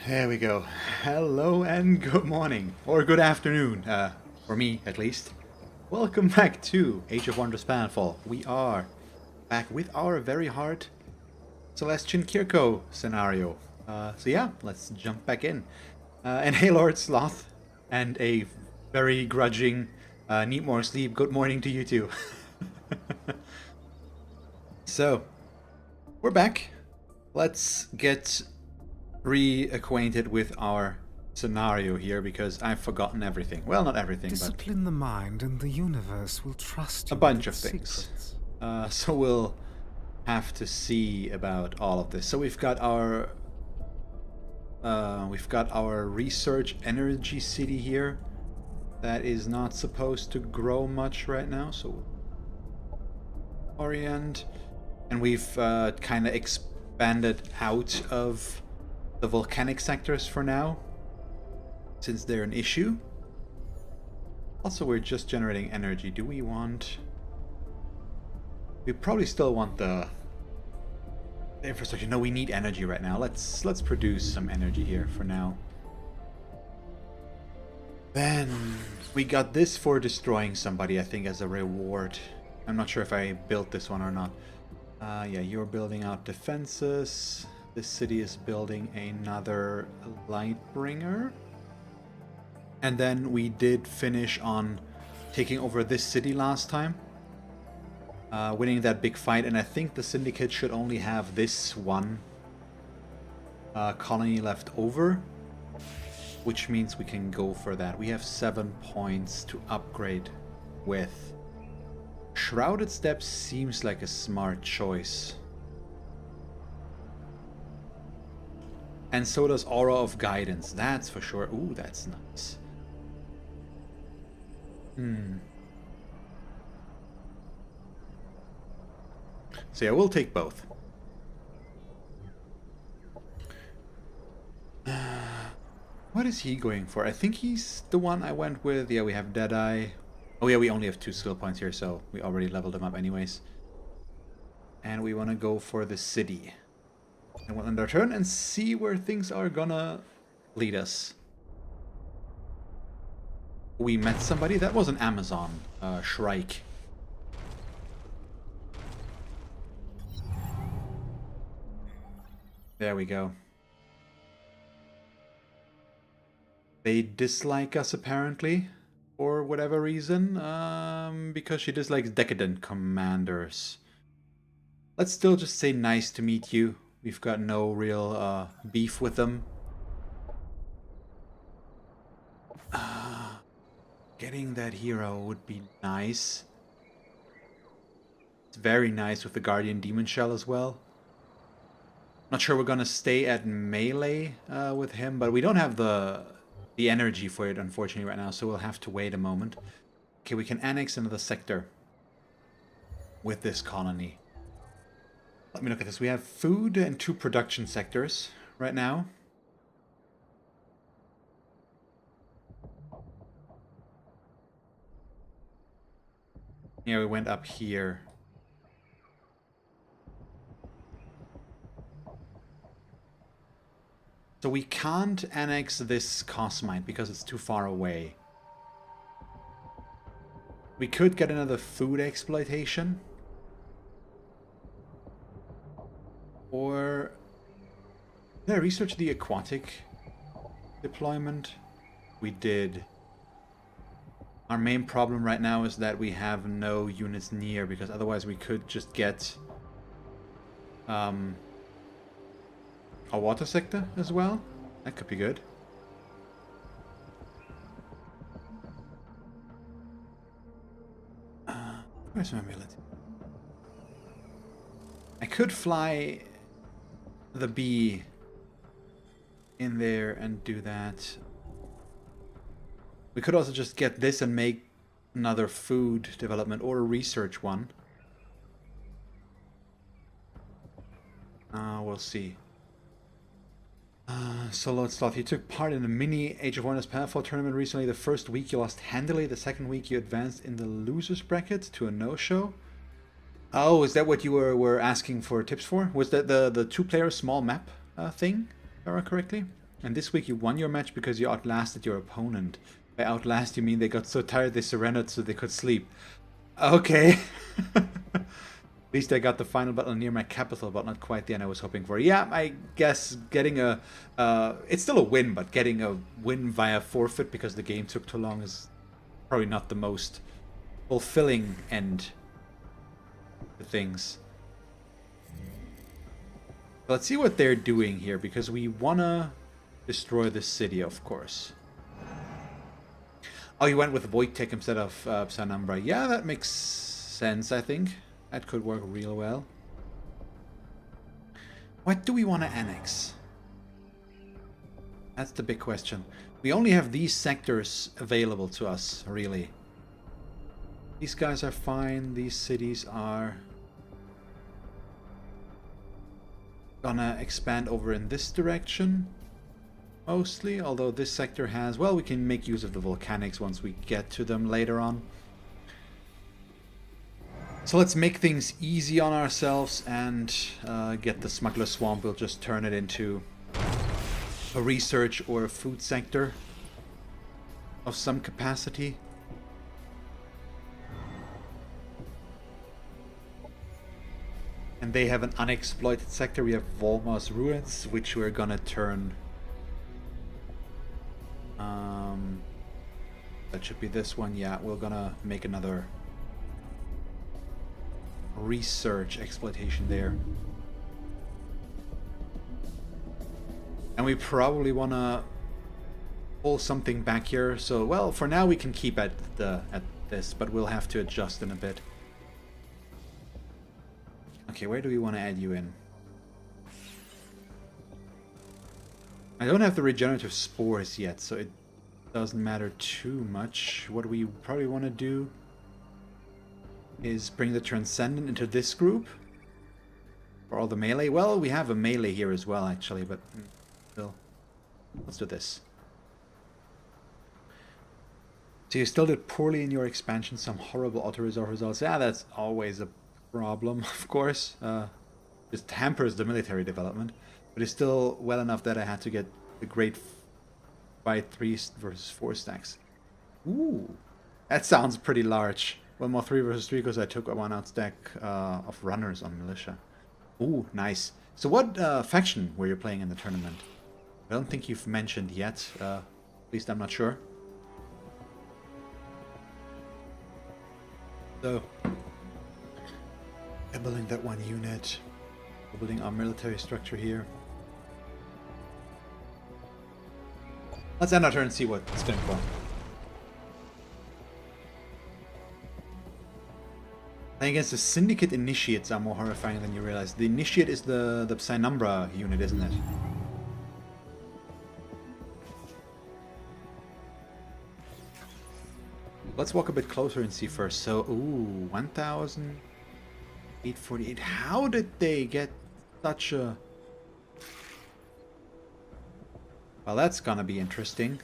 There we go. Hello and good morning, or good afternoon, for me at least. Welcome back to Age of Wonders Planetfall. We are back with our very hard Celestian Kir'ko scenario. So yeah, let's jump back in. And hey Lord Sloth, and a very grudging need more sleep, good morning to you too. So, we're back. Let's get reacquainted with our scenario here because I've forgotten everything. Well, not everything, Discipline the mind and the universe will trust but you a bunch with of its things. secrets. So we'll have to see about all of this. So we've got our research energy city here that is not supposed to grow much right now. So orient, and we've kind of expanded out of the volcanic sectors for now, since they're an issue. Also, we're just generating energy. Do we want... We probably still want the infrastructure. No, we need energy right now. Let's produce some energy here for now. Then we got this for destroying somebody, I think, as a reward. I'm not sure if I built this one or not. Yeah, you're building out defenses. This city is building another Lightbringer. And then we did finish on taking over this city last time. Winning that big fight. And I think the Syndicate should only have this one colony left over. Which means we can go for that. We have 7 points to upgrade with. Shrouded Steps seems like a smart choice. And so does Aura of Guidance, that's for sure. Ooh, that's nice. So yeah, we'll take both. What is he going for? I think he's the one I went with. Yeah, we have Deadeye. Oh yeah, we only have 2 skill points here, so we already leveled him up anyways. And we want to go for the city. And we'll end our turn and see where things are gonna lead us. We met somebody. That was an Amazon Shrike. There we go. They dislike us apparently, for whatever reason, because she dislikes decadent commanders. Let's still just say nice to meet you. We've got no real beef with them. Getting that hero would be nice. It's very nice with the Guardian Demon Shell as well. Not sure we're gonna stay at melee with him, but we don't have the energy for it, unfortunately, right now, so we'll have to wait a moment. Okay, we can annex another sector with this colony. Let me look at this. We have food and 2 production sectors right now. Yeah, we went up here. So we can't annex this Cosmite because it's too far away. We could get another food exploitation. Or... Did I research the aquatic deployment? We did. Our main problem right now is that we have no units near, because otherwise we could just get a water sector as well. That could be good. Where's my ability? I could fly the bee in there and do that. We could also just get this and make another food development or a research one. We'll see. So Lord Sloth, you took part in a mini Age of Wonders Planetfall tournament recently. The first week you lost handily. The second week you advanced in the losers bracket to a no-show. Oh, is that what you were asking for tips for? Was that the 2-player small map thing, if I remember correctly? And this week you won your match because you outlasted your opponent. By outlast, you mean they got so tired they surrendered so they could sleep. Okay. At least I got the final battle near my capital, but not quite the end I was hoping for. Yeah, I guess getting a... it's still a win, but getting a win via forfeit because the game took too long is probably not the most fulfilling end to things. Let's see what they're doing here, because we want to destroy the city, of course. Oh, you went with Wojtek instead of Sanambra. Yeah, that makes sense, I think. That could work real well. What do we want to annex? That's the big question. We only have these sectors available to us, really. These guys are fine. These cities are gonna expand over in this direction. Mostly, although this sector has... Well, we can make use of the volcanics once we get to them later on. So let's make things easy on ourselves and get the Smuggler Swamp. We'll just turn it into a research or a food sector of some capacity. And they have an unexploited sector. We have Volma's Ruins, which we're gonna turn... that should be this one. Yeah, we're gonna make another research exploitation there. And we probably want to pull something back here. So, well, for now we can keep at this, but we'll have to adjust in a bit. Okay, where do we want to add you in? I don't have the regenerative spores yet, so it doesn't matter too much. What we probably want to do is bring the Transcendent into this group. For all the melee. Well, we have a melee here as well, actually, but still. Let's do this. So you still did poorly in your expansion. Some horrible auto-resolve results. Yeah, that's always a problem, of course. Just hampers the military development. But it's still well enough that I had to get the great fight 3 versus 4 stacks. Ooh, that sounds pretty large. One more 3 versus 3 because I took a 1 out stack of runners on militia. Ooh, nice. So what faction were you playing in the tournament? I don't think you've mentioned yet. At least I'm not sure. So, I'm building that one unit. We're building our military structure here. Let's end our turn and see what it's going for. Playing against the Syndicate Initiates are more horrifying than you realize. The Initiate is the Psynumbra unit, isn't it? Let's walk a bit closer and see first. So, ooh, 1,848. How did they get such a... Well, that's gonna be interesting.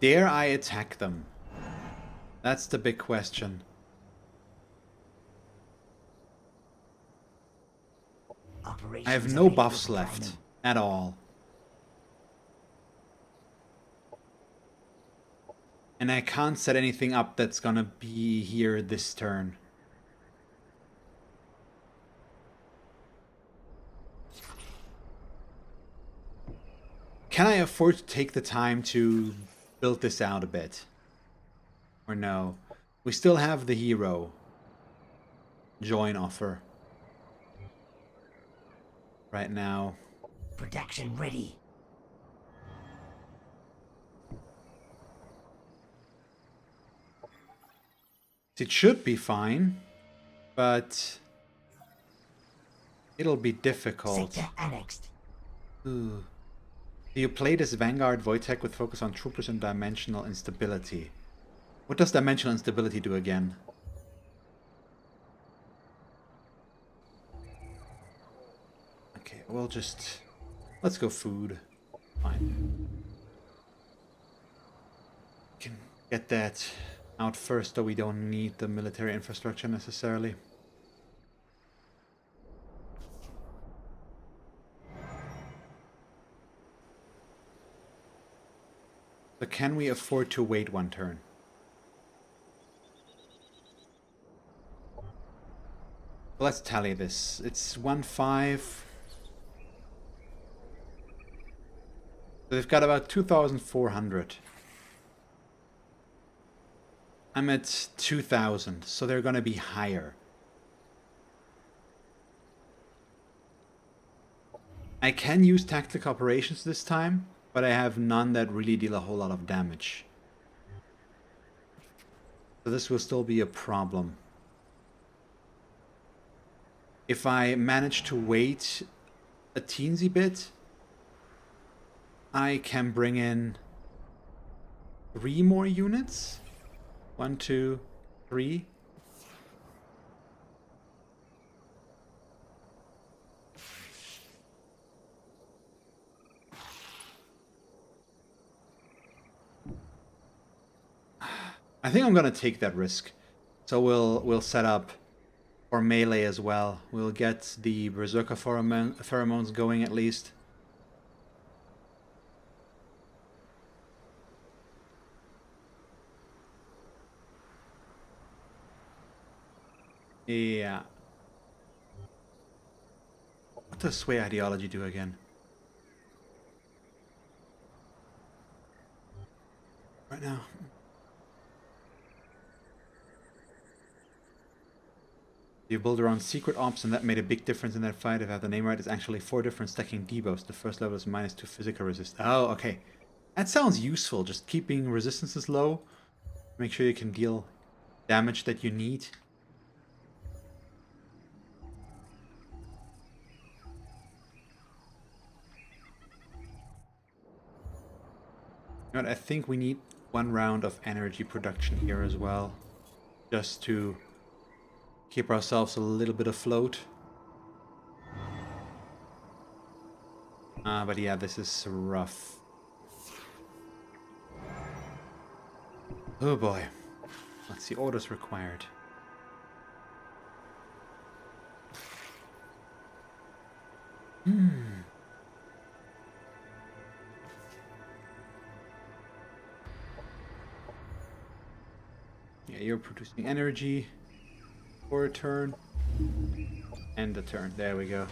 Dare I attack them? That's the big question. I have no buffs left at all. And I can't set anything up that's gonna be here this turn. Can I afford to take the time to build this out a bit? Or no? We still have the hero join offer right now. Production ready. It should be fine, but it'll be difficult. Sector annexed. Ooh. Do you play this Vanguard Wojtek with focus on troopers and dimensional instability? What does dimensional instability do again? Okay, we'll just... Let's go food. Fine. Can get that out first, though we don't need the military infrastructure necessarily. So can we afford to wait one turn? Let's tally this. It's 1-5. So they've got about 2,400. I'm at 2,000, so they're going to be higher. I can use tactical operations this time, but I have none that really deal a whole lot of damage. So this will still be a problem. If I manage to wait a teensy bit, I can bring in 3 more units. 1, 2, 3. I think I'm gonna take that risk. So we'll set up for melee as well. We'll get the Berserker pheromones going at least. Yeah. What does Sway Ideology do again? Right now. You build around secret ops, and that made a big difference in that fight. If I have the name right, it's actually 4 different stacking debuffs. The first level is -2 physical resist. Oh, okay. That sounds useful. Just keeping resistances low. Make sure you can deal damage that you need. You know what, I think we need 1 round of energy production here as well. Just to keep ourselves a little bit afloat. But yeah, this is rough. Oh boy. Let's see, orders required. Yeah, you're producing energy for a turn. And a turn. There we go.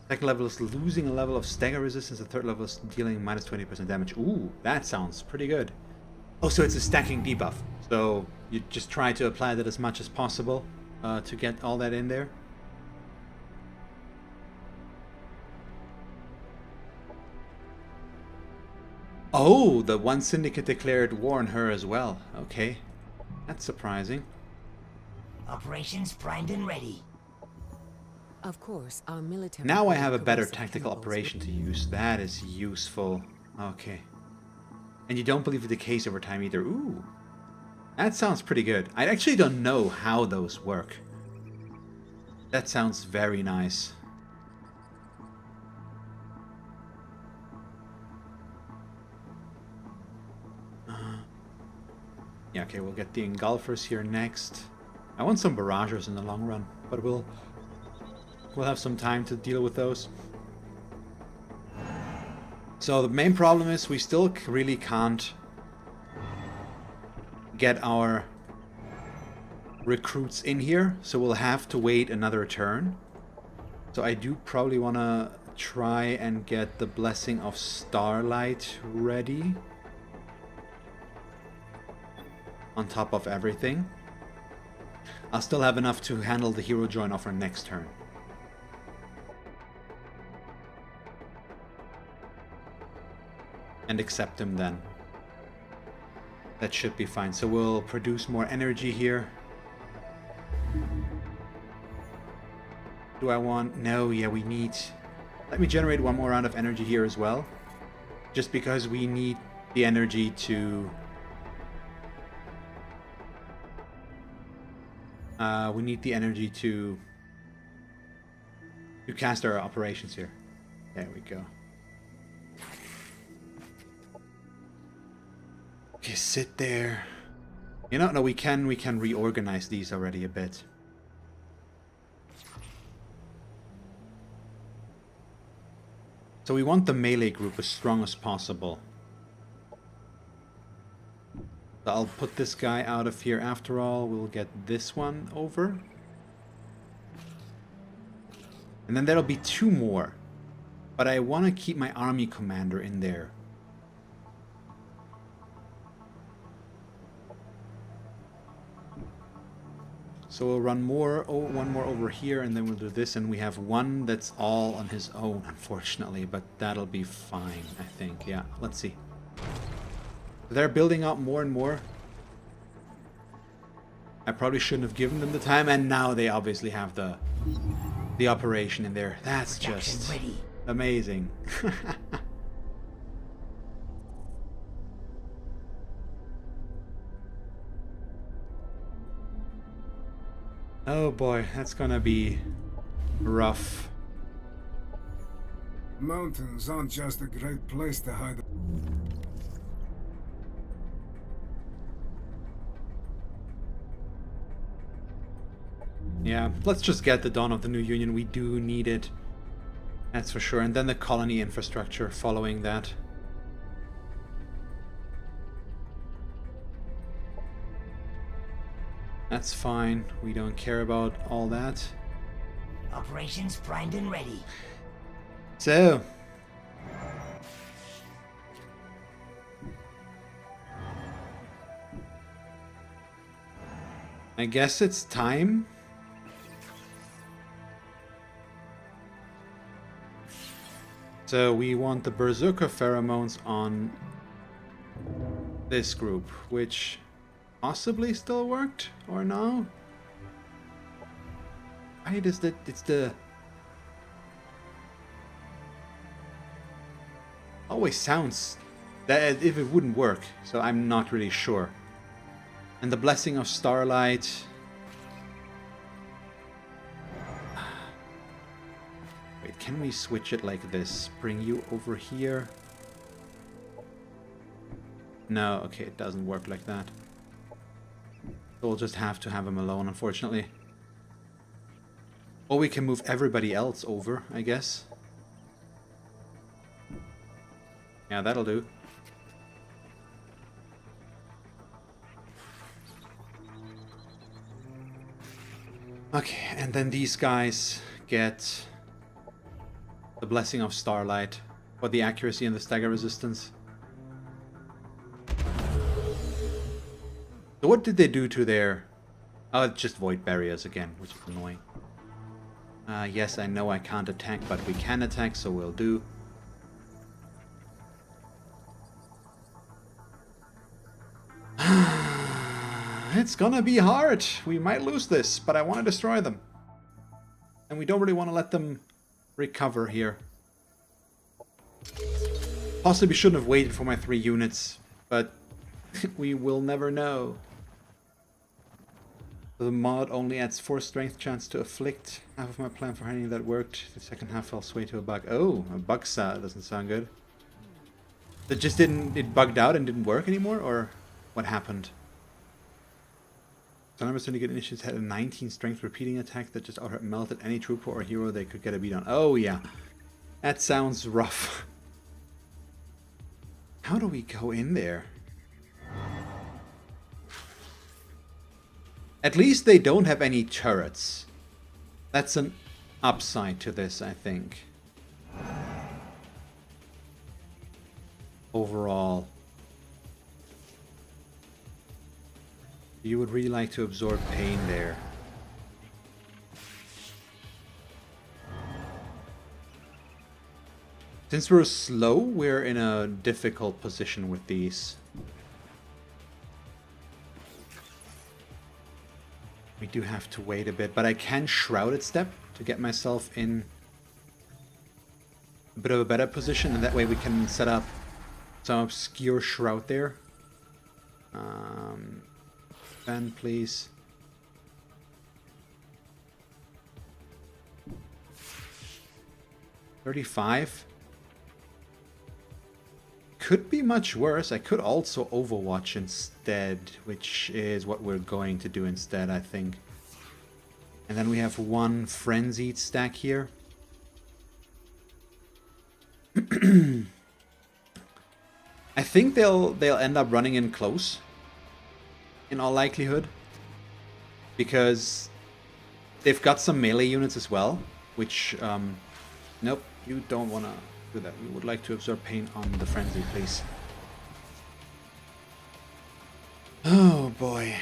Second level is losing a level of stagger resistance. The third level is dealing -20% damage. Ooh, that sounds pretty good. Oh, so it's a stacking debuff. So you just try to apply that as much as possible to get all that in there. Oh, the one syndicate declared war on her as well. Okay. That's surprising. Operations primed and ready. Of course, our military. Now I have a better corrosive tactical chemicals operation to use. That is useful. Okay. And you don't believe it decays over time either. Ooh. That sounds pretty good. I actually don't know how those work. That sounds very nice. Yeah, okay, we'll get the engulfers here next. I want some barragers in the long run, but we'll have some time to deal with those. So the main problem is we still really can't get our recruits in here, so we'll have to wait another turn. So I do probably want to try and get the Blessing of Starlight ready on top of everything. I'll still have enough to handle the hero join off our next turn. And accept him then. That should be fine. So we'll produce more energy here. Do I want... No, yeah, we need... Let me generate 1 more round of energy here as well. Just because we need the energy to... we need the energy to cast our operations here. There we go. Okay, sit there. You know, no, we can reorganize these already a bit. So we want the melee group as strong as possible. So I'll put this guy out of here after all. We'll get this one over. And then there'll be 2 more. But I want to keep my army commander in there. So we'll run one more over here, and then we'll do this, and we have one that's all on his own, unfortunately, but that'll be fine, I think. Yeah, let's see. They're building up more and more. I probably shouldn't have given them the time, and now they obviously have the operation in there. That's just amazing. Oh boy, that's gonna be rough. Mountains aren't just a great place to hide. Yeah, let's just get the dawn of the new union. We do need it. That's for sure. And then the colony infrastructure following that. That's fine. We don't care about all that. Operations primed and ready. So. I guess it's time. So we want the Berserker pheromones on this group, which possibly still worked, or no? Right, is that it's the always sounds that if it wouldn't work, so I'm not really sure. And the blessing of starlight. Wait, can we switch it like this? Bring you over here? No, okay, it doesn't work like that. We'll just have to have him alone, unfortunately. Or we can move everybody else over, I guess. Yeah, that'll do. Okay, and then these guys get the blessing of starlight for the accuracy and the stagger resistance. So what did they do to their... Oh, it's just void barriers again, which is annoying. Yes, I know I can't attack, but we can attack, so we'll do. It's gonna be hard. We might lose this, but I want to destroy them. And we don't really want to let them recover here. Possibly shouldn't have waited for my 3 units, but we will never know. The mod only adds 4 strength chance to afflict. Half of my plan for handling that worked. The second half fell sway to a bug. Oh, a bug doesn't sound good. It just didn't... It bugged out and didn't work anymore? Or what happened? So numbers to get initiates had a 19 strength repeating attack that just outright melted any trooper or hero they could get a beat on. Oh yeah. That sounds rough. How do we go in there? At least they don't have any turrets. That's an upside to this, I think. Overall. You would really like to absorb pain there. Since we're slow, we're in a difficult position with these. We do have to wait a bit, but I can Shrouded Step to get myself in a bit of a better position, and that way we can set up some obscure shroud there. Ben, please. could be much worse. I could also Overwatch instead, which is what we're going to do instead, I think. And then we have one Frenzied stack here. I think they'll end up running in close, in all likelihood, because they've got some melee units as well, which, nope, you don't want to do that. We would like to absorb pain on the Frenzy, please. Oh boy.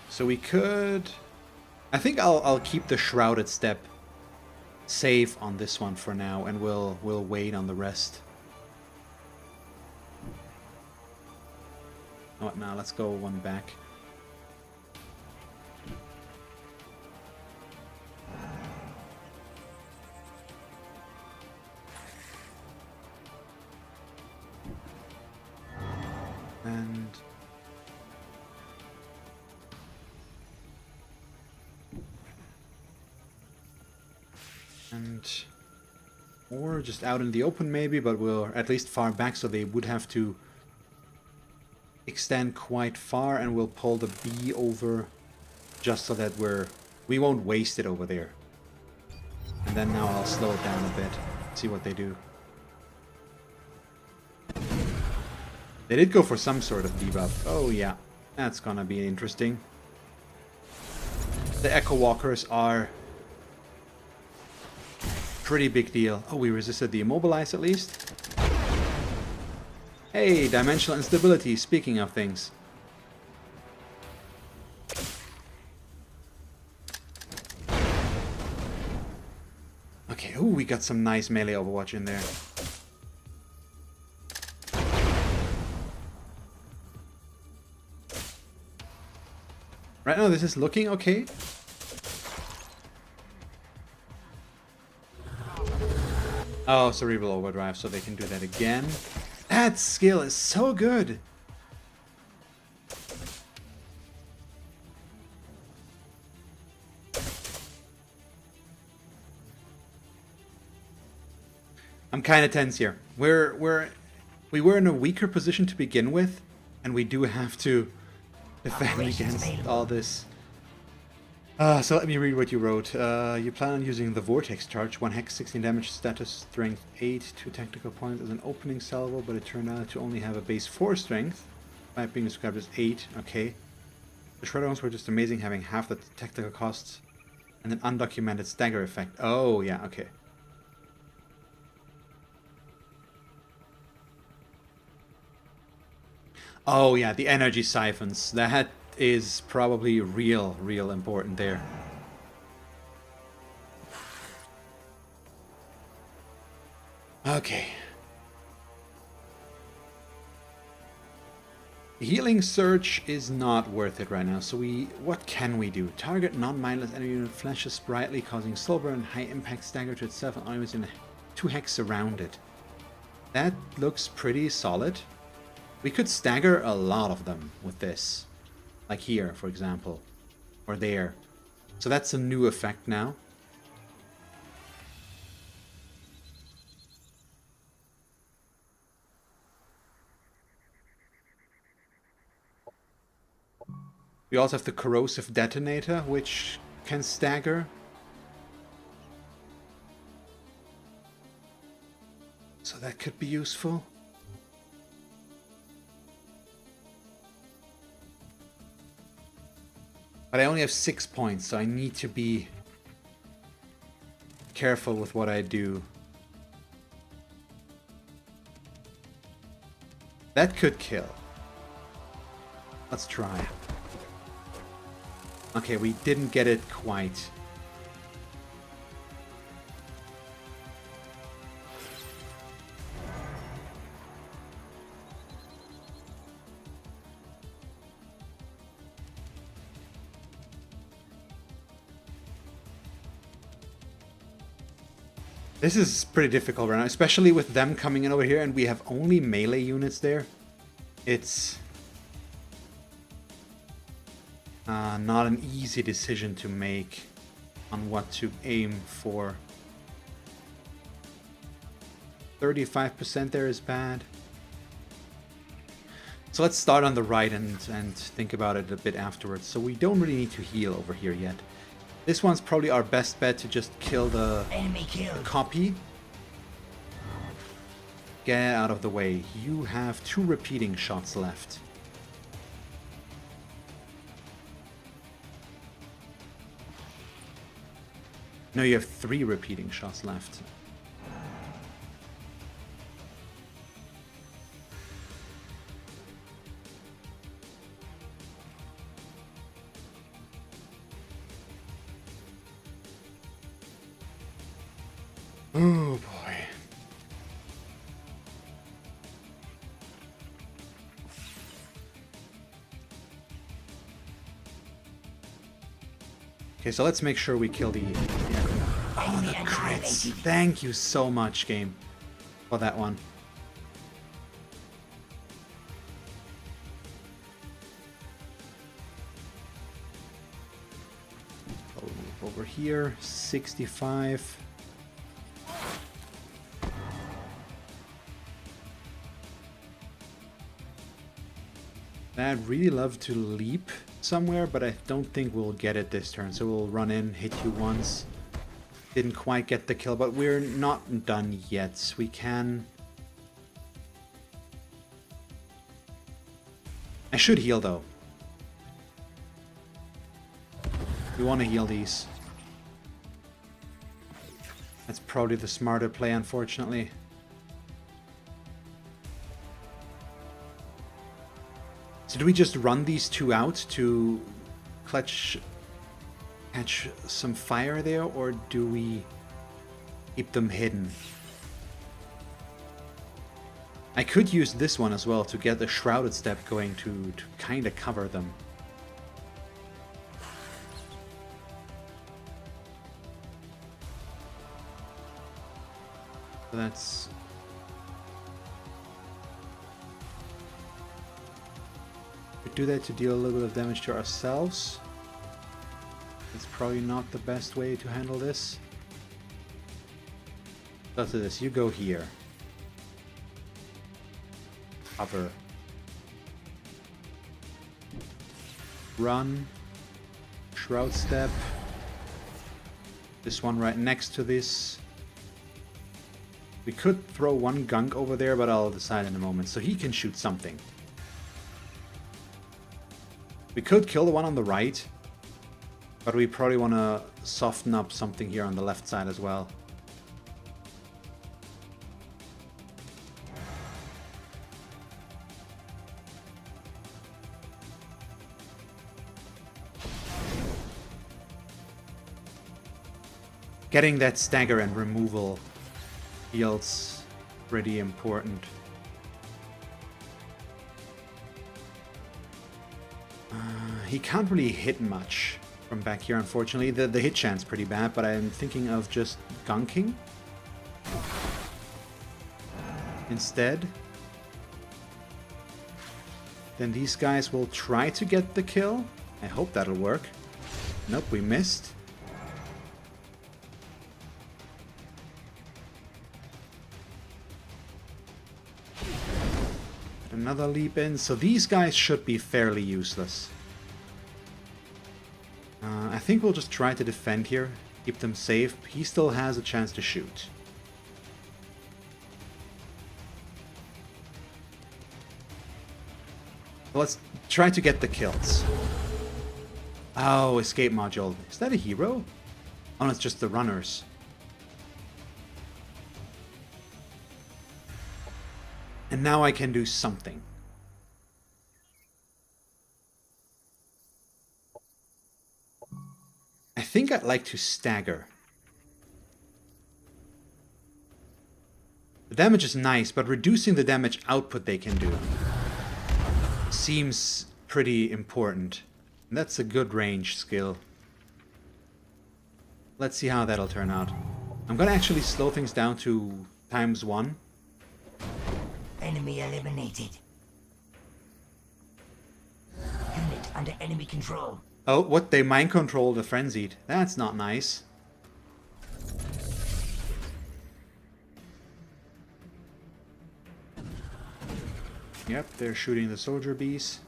So we could... I think I'll keep the Shrouded Step safe on this one for now, and we'll wait on the rest. Oh, now let's go one back. Or just out in the open maybe, but we're at least far back, so they would have to extend quite far, and we'll pull the B over just so that we won't waste it over there. And then now I'll slow it down a bit, see what they do. They did go for some sort of debuff. Oh yeah, that's gonna be interesting. The Echo Walkers are pretty big deal. Oh, we resisted the Immobilize at least. Hey, dimensional instability, speaking of things. Okay, ooh, we got some nice melee Overwatch in there. Right now this is looking okay. Oh, Cerebral Overdrive, so they can do that again. That skill is so good! I'm kind of tense here. We were in a weaker position to begin with, and we do have to defend against all this. So let me read what you wrote. You plan on using the Vortex Charge, 1 hex, 16 damage, status, strength 8, 2 technical points as an opening salvo, but it turned out to only have a base 4 strength, despite being described as 8, okay. The Shredder ones were just amazing, having half the technical costs, and an undocumented stagger effect. Oh, yeah, okay. Oh yeah, the energy siphons. That is probably real important there. Okay. Healing Surge is not worth it right now, so what can we do? Target non-mindless enemy unit flashes brightly, causing slow burn, high impact stagger to itself and enemies in 2 hex surrounded. That looks pretty solid. We could stagger a lot of them with this. Like here, for example. Or there. So that's a new effect now. We also have the Corrosive Detonator, which can stagger. So that could be useful. But I only have 6 points, so I need to be careful with what I do. That could kill. Let's try. Okay, we didn't get it quite. This is pretty difficult right now, especially with them coming in over here and we have only melee units there. It's Not an easy decision to make on what to aim for. 35% there is bad. So let's start on the right and think about it a bit afterwards. So we don't really need to heal over here yet. This one's probably our best bet to just kill the copy. Get out of the way. You have 2 repeating shots left. No, you have 3 repeating shots left. Oh boy. Okay, so let's make sure we kill the... Oh, the crits. Thank you so much, game, for that one. Over here, 65. I'd really love to leap somewhere, but I don't think we'll get it this turn. So we'll run in, hit you once. Didn't quite get the kill, but we're not done yet. We can... I should heal, though. We want to heal these. That's probably the smarter play, unfortunately. So do we just run these 2 out to catch some fire there, or do we keep them hidden? I could use this one as well to get the shrouded step going to kind of cover them. So that's... we do that to deal a little bit of damage to ourselves. It's probably not the best way to handle this. Let's do this. You go here. Cover. Run. Shroud step. This one right next to this. We could throw one gunk over there, but I'll decide in a moment. So he can shoot something. We could kill the one on the right, but we probably want to soften up something here on the left side as well. Getting that stagger and removal feels pretty important. He can't really hit much from back here, unfortunately. The hit chance pretty bad, but I'm thinking of just gunking instead. Then these guys will try to get the kill. I hope that'll work. Nope, we missed. Another leap in. So these guys should be fairly useless. I think we'll just try to defend here, keep them safe. He still has a chance to shoot. Let's try to get the kills. Oh, escape module. Is that a hero? Oh, no, it's just the runners. And now I can do something. I think I'd like to stagger. The damage is nice, but reducing the damage output they can do seems pretty important. And that's a good range skill. Let's see how that'll turn out. I'm gonna actually slow things down to ×1. Enemy eliminated. Unit under enemy control. Oh, what? They mind control the frenzied. That's not nice. Yep, they're shooting the soldier bees.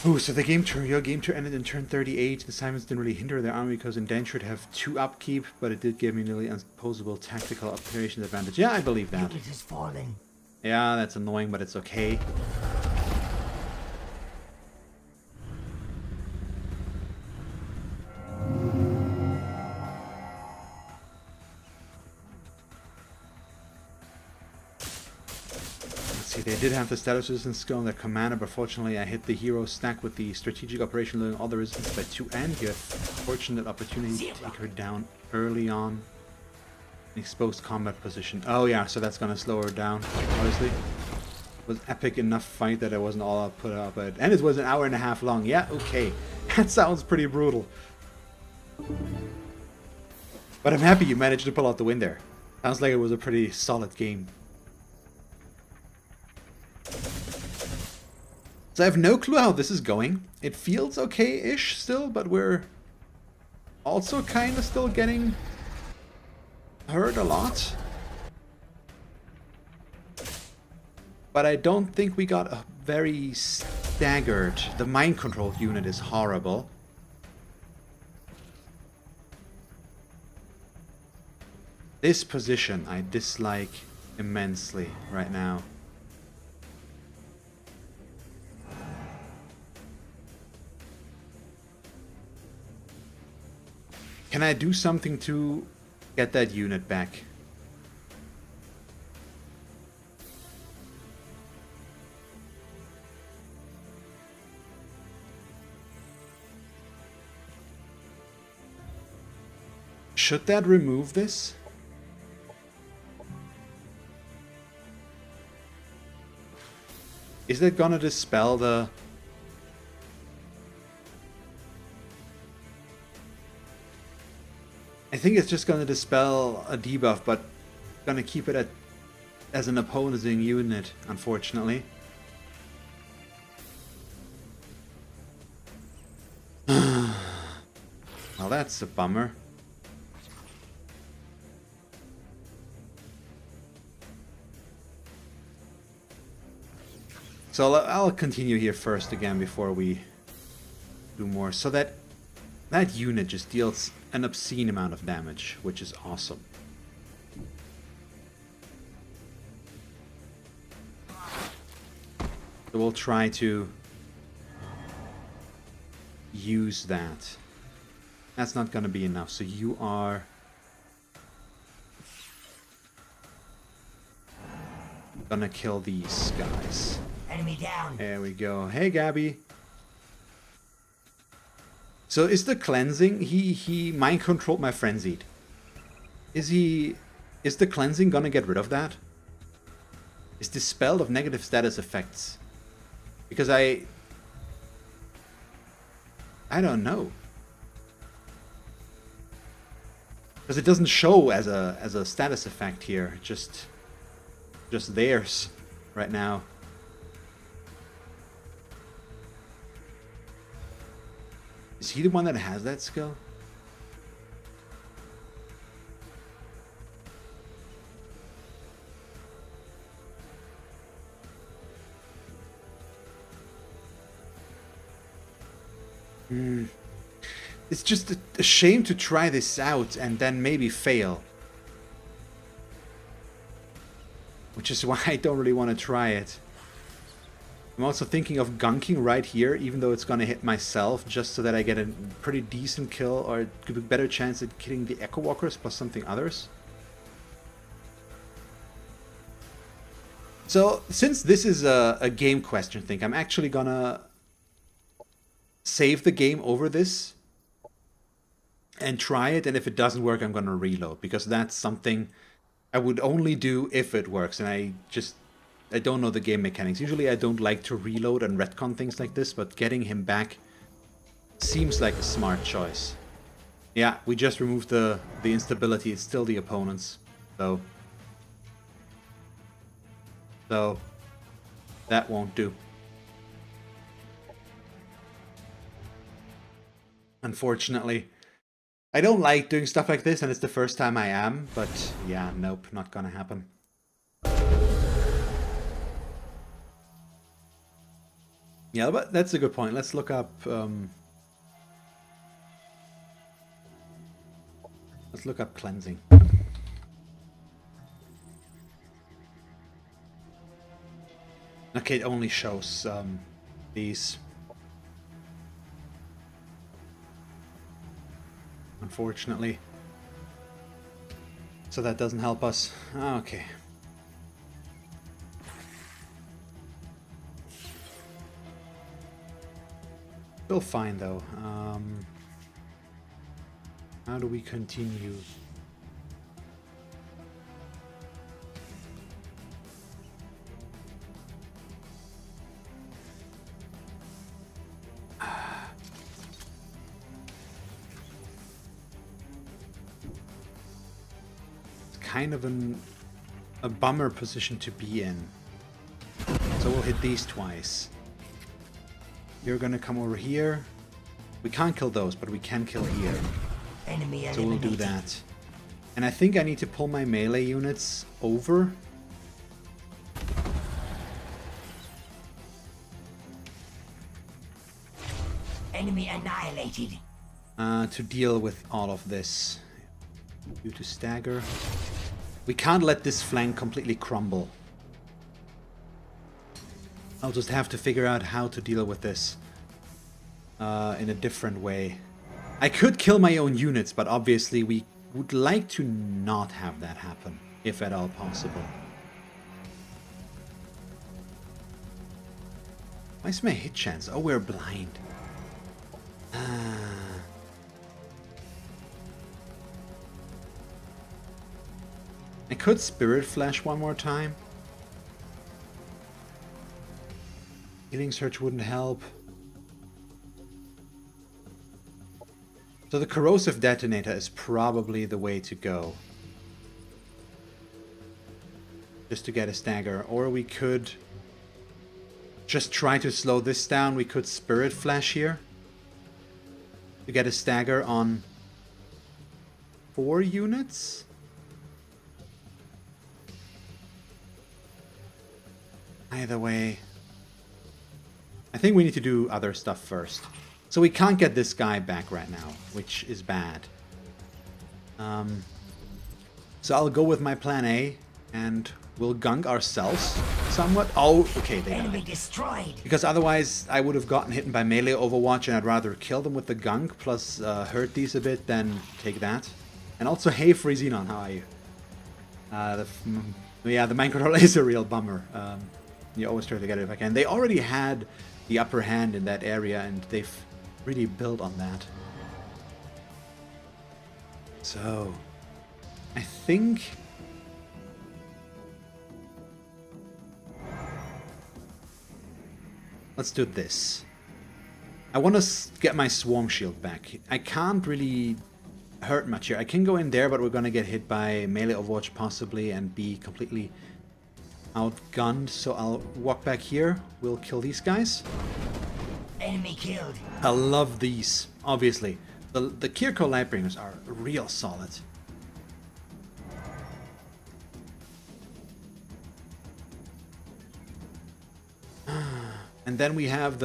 Ooh, so your game turn ended in turn 38. The Simons didn't really hinder their army because indentured have 2 upkeep, but it did give me nearly unopposable tactical operation advantage. Yeah, I believe that. Unit has fallen. Yeah, that's annoying, but it's okay. They did have the status resistance skill on their commander, but fortunately I hit the hero stack with the strategic operation, losing all the resistance by 2, and you have fortunate opportunity to take her down early on. Exposed combat position. Oh yeah, so that's gonna slow her down, obviously. It was epic enough fight that I wasn't all up put up at. And it was an hour and a half long. Yeah, okay. That sounds pretty brutal. But I'm happy you managed to pull out the win there. Sounds like it was a pretty solid game. So I have no clue how this is going. It feels okay-ish still, but we're also kind of still getting hurt a lot. But I don't think we got a very staggered. The mind control unit is horrible. This position I dislike immensely right now. Can I do something to get that unit back? Should that remove this? Is that gonna dispel the... I think it's just going to dispel a debuff, but going to keep it as an opposing unit, unfortunately. Well, that's a bummer. So I'll continue here first again before we do more. So that unit just deals an obscene amount of damage, which is awesome. So we'll try to use that. That's not going to be enough, so you are... gonna kill these guys. Enemy down. There we go. Hey, Gabby. So is the cleansing, he mind controlled my frenzied. Is the cleansing gonna get rid of that? Is dispelled of negative status effects? Because I don't know. Because it doesn't show as a status effect here, just theirs right now. Is he the one that has that skill? It's just a shame to try this out and then maybe fail. Which is why I don't really want to try it. I'm also thinking of gunking right here, even though it's going to hit myself, just so that I get a pretty decent kill, or give a better chance at killing the Echo Walkers plus something others. So, since this is a game question thing, I'm actually gonna save the game over this and try it, and if it doesn't work, I'm gonna reload, because that's something I would only do if it works, and I don't know the game mechanics. Usually I don't like to reload and retcon things like this, but getting him back seems like a smart choice. Yeah, we just removed the instability. It's still the opponents, so that won't do. unfortunately. I don't like doing stuff like this, and it's the first time I am, but yeah, nope, not gonna happen. Yeah, but that's a good point. Let's look up... let's look up cleansing. Okay, it only shows these. Unfortunately. So that doesn't help us. Okay. Still fine though. How do we continue? Kind of a bummer position to be in. So we'll hit these twice. You're gonna come over here. We can't kill those, but we can kill here. Enemy So we'll do that. And I think I need to pull my melee units over. Enemy annihilated. To deal with all of this. Due to stagger. We can't let this flank completely crumble. I'll just have to figure out how to deal with this in a different way. I could kill my own units, but obviously we would like to not have that happen, if at all possible. Why is my hit chance? Oh, we're blind. I could Spirit Flash one more time. Healing Surge wouldn't help. So the Corrosive Detonator is probably the way to go. Just to get a stagger. Or we could just try to slow this down. We could Spirit Flash here. To get a stagger on 4 units. Either way. I think we need to do other stuff first. So we can't get this guy back right now, which is bad. So I'll go with my plan A, and we'll gunk ourselves somewhat. Oh, okay, they Enemy died. destroyed. Because otherwise I would have gotten hit by melee Overwatch, and I'd rather kill them with the gunk, plus hurt these a bit, than take that. And also, hey, Free Xenon, how are you? Yeah, the mind control is a real bummer. You always try to get it if I can. They already had the upper hand in that area, and they've really built on that. So, I think... let's do this. I want to get my Swarm Shield back. I can't really hurt much here. I can go in there, but we're going to get hit by melee Overwatch possibly and be completely outgunned. So I'll walk back here. We'll kill these guys. Enemy killed. I love these, obviously. The Kir'ko Lightbringers are real solid. And then we have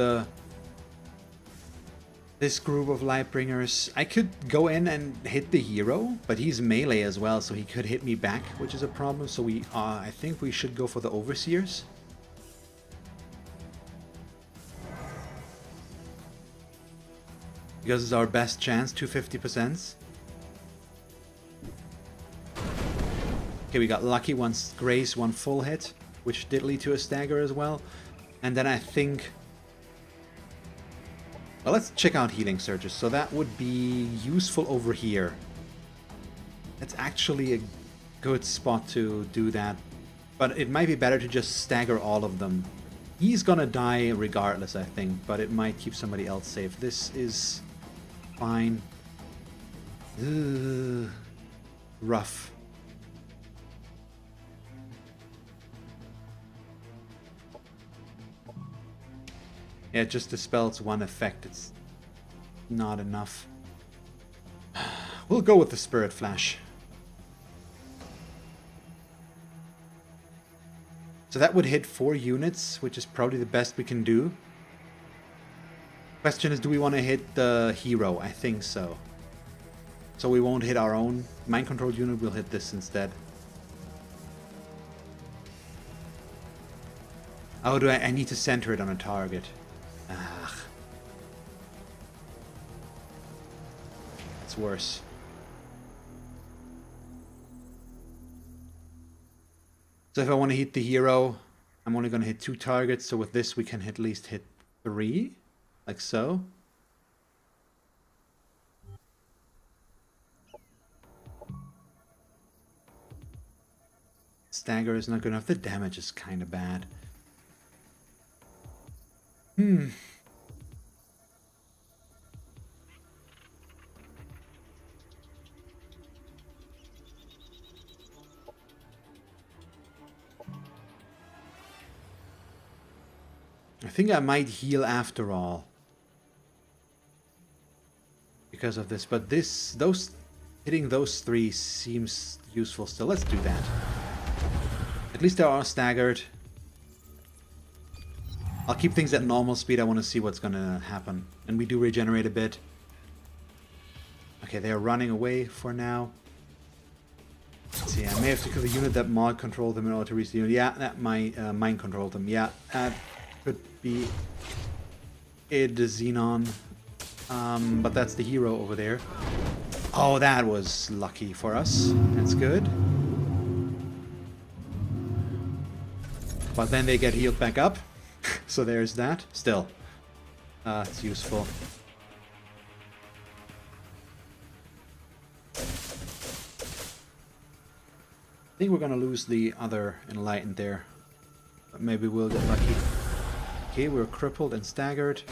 this group of Lightbringers. I could go in and hit the hero, but he's melee as well, so he could hit me back, which is a problem. So I think we should go for the Overseers. Because it's our best chance, 250%. Okay, we got lucky, one grace, one full hit, which did lead to a stagger as well. And then I think... well, let's check out healing surges. So that would be useful over here. That's actually a good spot to do that. But it might be better to just stagger all of them. He's gonna die regardless, I think, but it might keep somebody else safe. This is fine. Ugh. Rough. Yeah, it just dispels one effect. It's not enough. We'll go with the Spirit Flash. So that would hit 4 units, which is probably the best we can do. Question is, do we want to hit the hero? I think so. So we won't hit our own mind control unit, we'll hit this instead. Oh, I need to center it on a target. Ah. That's worse. So if I want to hit the hero, I'm only going to hit 2 targets. So with this, we can at least hit 3, like so. Stagger is not good enough. The damage is kind of bad. I think I might heal after all because of this, but hitting those 3 seems useful still. Let's do that. At least they are staggered. I'll keep things at normal speed. I want to see what's going to happen. And we do regenerate a bit. Okay, they are running away for now. Let's see, I may have to kill the unit that mod controlled them in order to reach the unit. Yeah, that might mind control them. Yeah, that could be it, the Xenon. But that's the hero over there. Oh, that was lucky for us. That's good. But then they get healed back up. So there's that. Still, it's useful. I think we're gonna lose the other Enlightened there. But maybe we'll get lucky. Okay, we're crippled and staggered.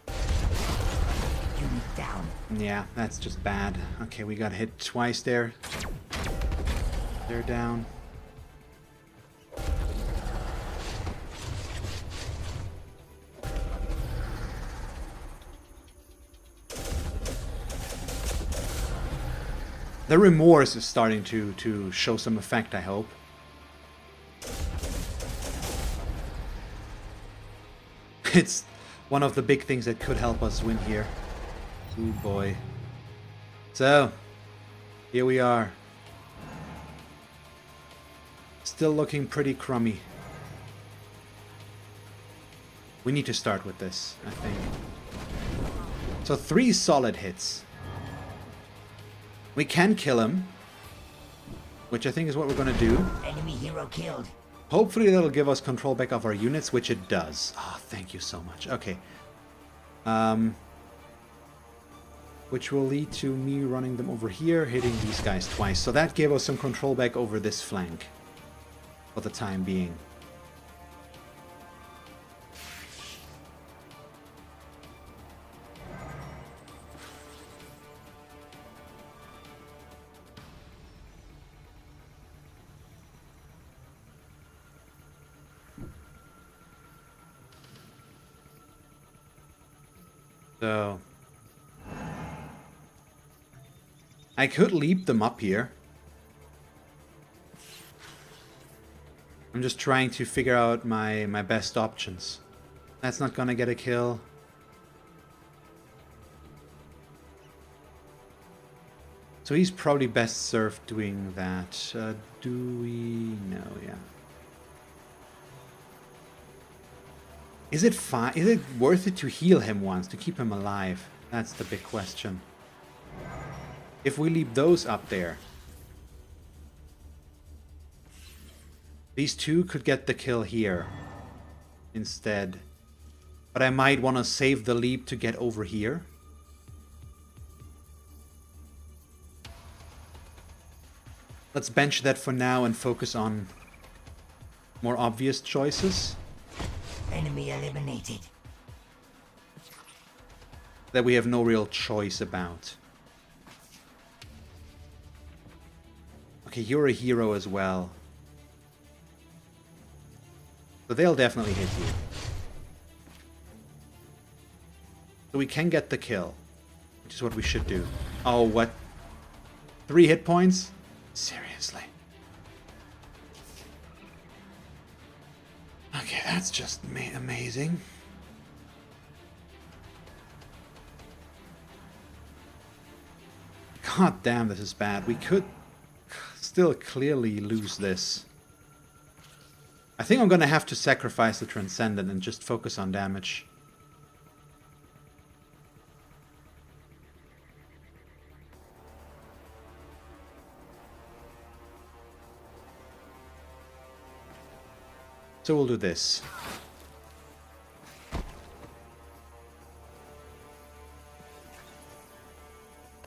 Unit down. Yeah, that's just bad. Okay, we got hit twice there. They're down. The remorse is starting to show some effect, I hope. It's one of the big things that could help us win here. Oh boy. So, here we are. Still looking pretty crummy. We need to start with this, I think. So 3 solid hits. We can kill him, which I think is what we're going to do. Enemy hero killed. Hopefully that'll give us control back of our units, which it does. Oh, thank you so much. Okay. Which will lead to me running them over here, hitting these guys twice. So that gave us some control back over this flank for the time being. So I could leap them up here. I'm just trying to figure out my best options. That's not gonna get a kill. So he's probably best served doing that. Do we? No, yeah. Is it fine? Is it worth it to heal him once, to keep him alive? That's the big question. If we leave those up there, these 2 could get the kill here instead. But I might want to save the leap to get over here. Let's bench that for now and focus on more obvious choices. Enemy eliminated. That we have no real choice about. Okay, you're a hero as well. So they'll definitely hit you. So we can get the kill. Which is what we should do. Oh, what? 3 hit points? Seriously. Okay, that's just amazing. God damn, this is bad. We could still clearly lose this. I think I'm gonna have to sacrifice the Transcendent and just focus on damage. So we'll do this.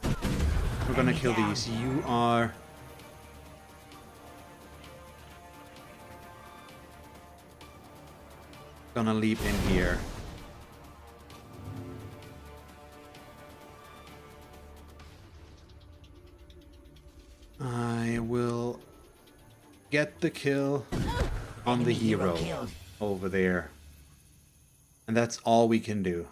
We're gonna kill these. You are... gonna leap in here. I will get the kill on the hero over there. And that's all we can do.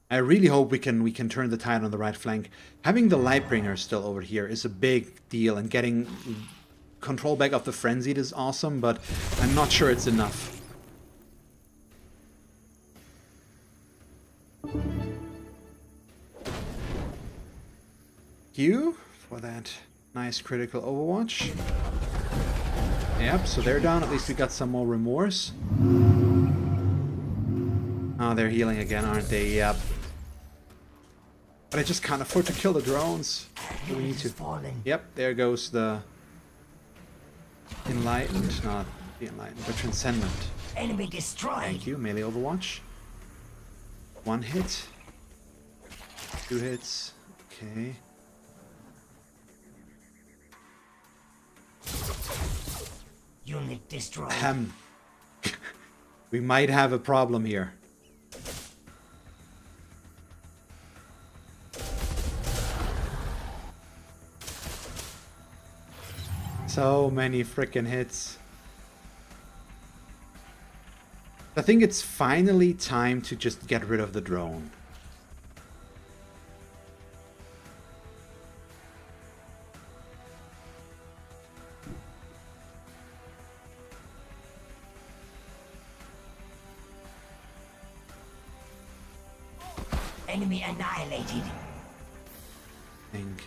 I really hope we can turn the tide on the right flank. Having the Lightbringer still over here is a big deal, and getting control back of the Frenzied is awesome, but I'm not sure it's enough. You for that nice critical Overwatch. Yep, so they're down. At least we got some more remorse. Oh, they're healing again, aren't they? Yep. But I just can't afford to kill the drones. Do we need to? Yep, there goes the Enlightened. Not the Enlightened, but Transcendent. Enemy destroyed. Thank you. Melee Overwatch. 1 hit. 2 hits. Okay. Unit destroyed. We might have a problem here. So many frickin' hits. I think it's finally time to just get rid of the drone. Enemy annihilated. I think.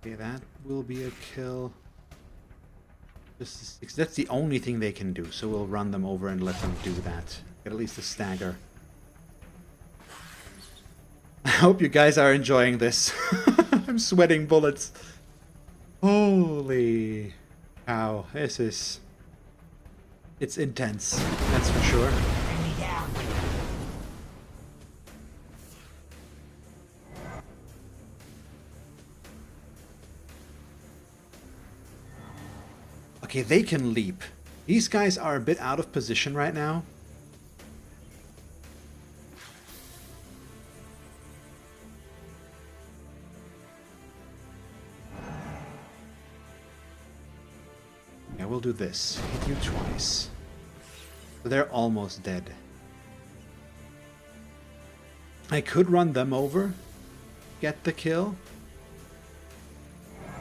Okay, that will be a kill. That's the only thing they can do, so we'll run them over and let them do that. Get at least a stagger. I hope you guys are enjoying this. I'm sweating bullets. Holy cow, this is... it's intense, that's for sure. Enemy down. Okay, they can leap. These guys are a bit out of position right now. Yeah, we'll do this. Hit you twice. So they're almost dead. I could run them over, get the kill,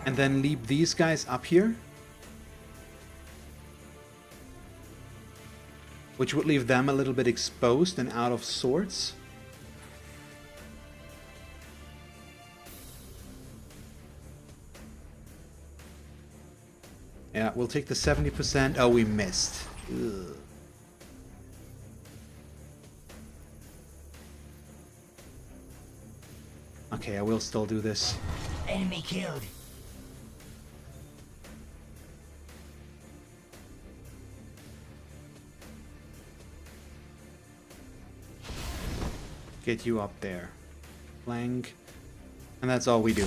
and then leave these guys up here. Which would leave them a little bit exposed and out of sorts. Yeah, we'll take the 70%. Oh, we missed. Ugh. Okay, I will still do this. Enemy killed. Get you up there. Flank. And that's all we do.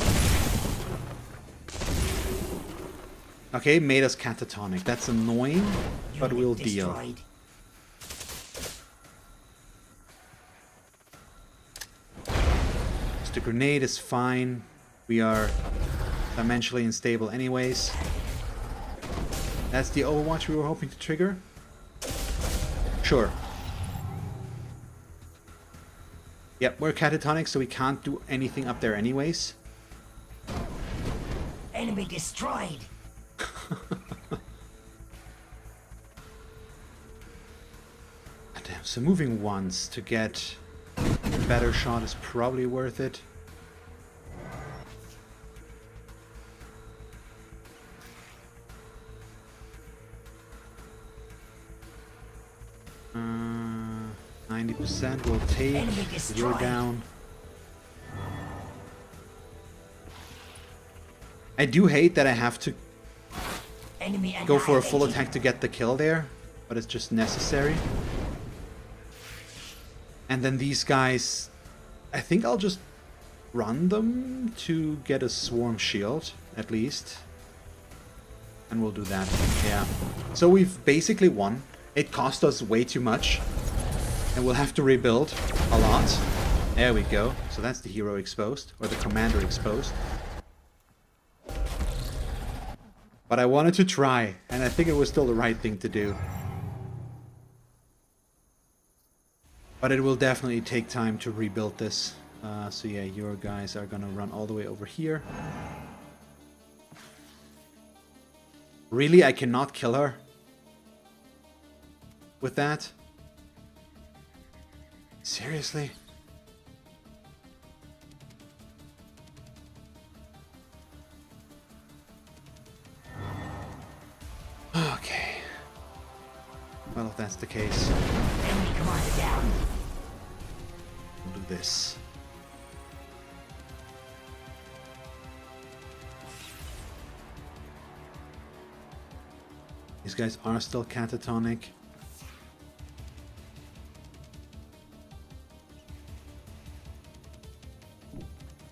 Okay, made us catatonic. That's annoying, but we'll deal. The grenade is fine. We are dimensionally unstable anyways. That's the Overwatch we were hoping to trigger? Sure. Yep, we're catatonic, so we can't do anything up there anyways. Enemy destroyed. Damn, so moving once to get a better shot is probably worth it. Uh, 90% will take. Enemy You're destroyed. down. I do hate that I have to Enemy go for a full annihilated. attack to get the kill there, but it's just necessary. And then these guys, I think I'll just run them to get a swarm shield, at least. And we'll do that, yeah. So we've basically won. It cost us way too much. And we'll have to rebuild a lot. There we go. So that's the hero exposed, or the commander exposed. But I wanted to try, and I think it was still the right thing to do. But it will definitely take time to rebuild this. So yeah, your guys are gonna run all the way over here. Really, I cannot kill her with that? Seriously? Okay. Well, if that's the case, Enemy commander down. we'll do this. These guys are still catatonic.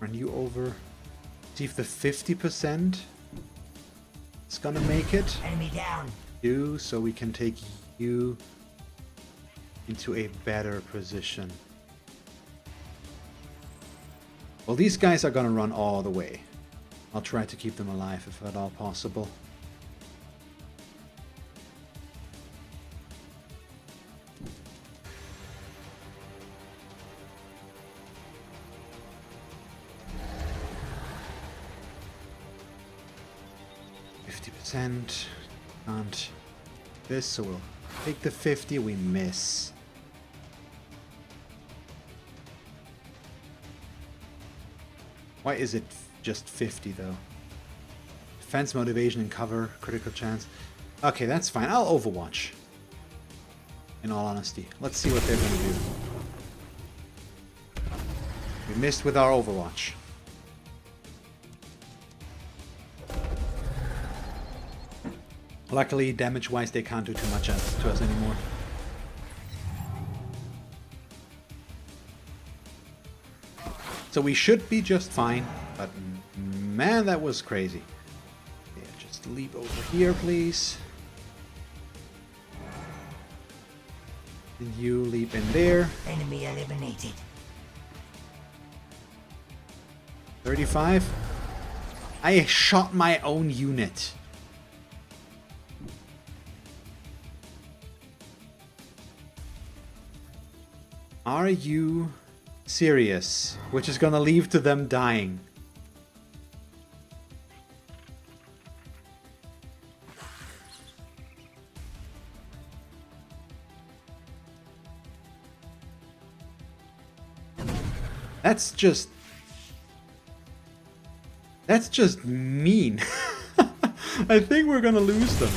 Run you over. See if the 50% is gonna make it. Enemy down. You, so we can take you into a better position. Well, these guys are gonna run all the way. I'll try to keep them alive if at all possible. And this, so we'll take the 50, we miss. Why is it just 50 though? Defense, motivation, and cover, critical chance. Okay, that's fine. I'll Overwatch. In all honesty. Let's see what they're gonna do. We missed with our Overwatch. Luckily, damage-wise, they can't do too much to us anymore. So we should be just fine, but man, that was crazy. Yeah, just leap over here, please. And you leap in there. Enemy eliminated. 35. I shot my own unit. Are you serious? Which is gonna lead to them dying. That's just mean. I think we're gonna lose them.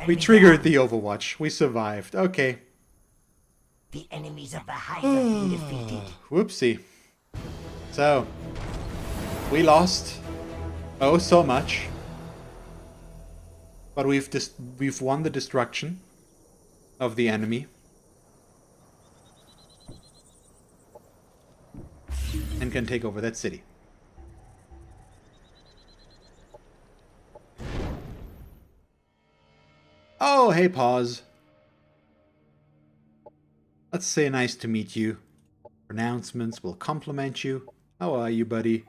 We Enemy triggered down. the Overwatch. We survived. Okay. The enemies of the hive have been defeated. Whoopsie. So, we lost. Oh, so much. But we've won the destruction of the enemy. And can take over that city. Oh, hey, pause. Let's say nice to meet you. Pronouncements will compliment you. How are you, buddy?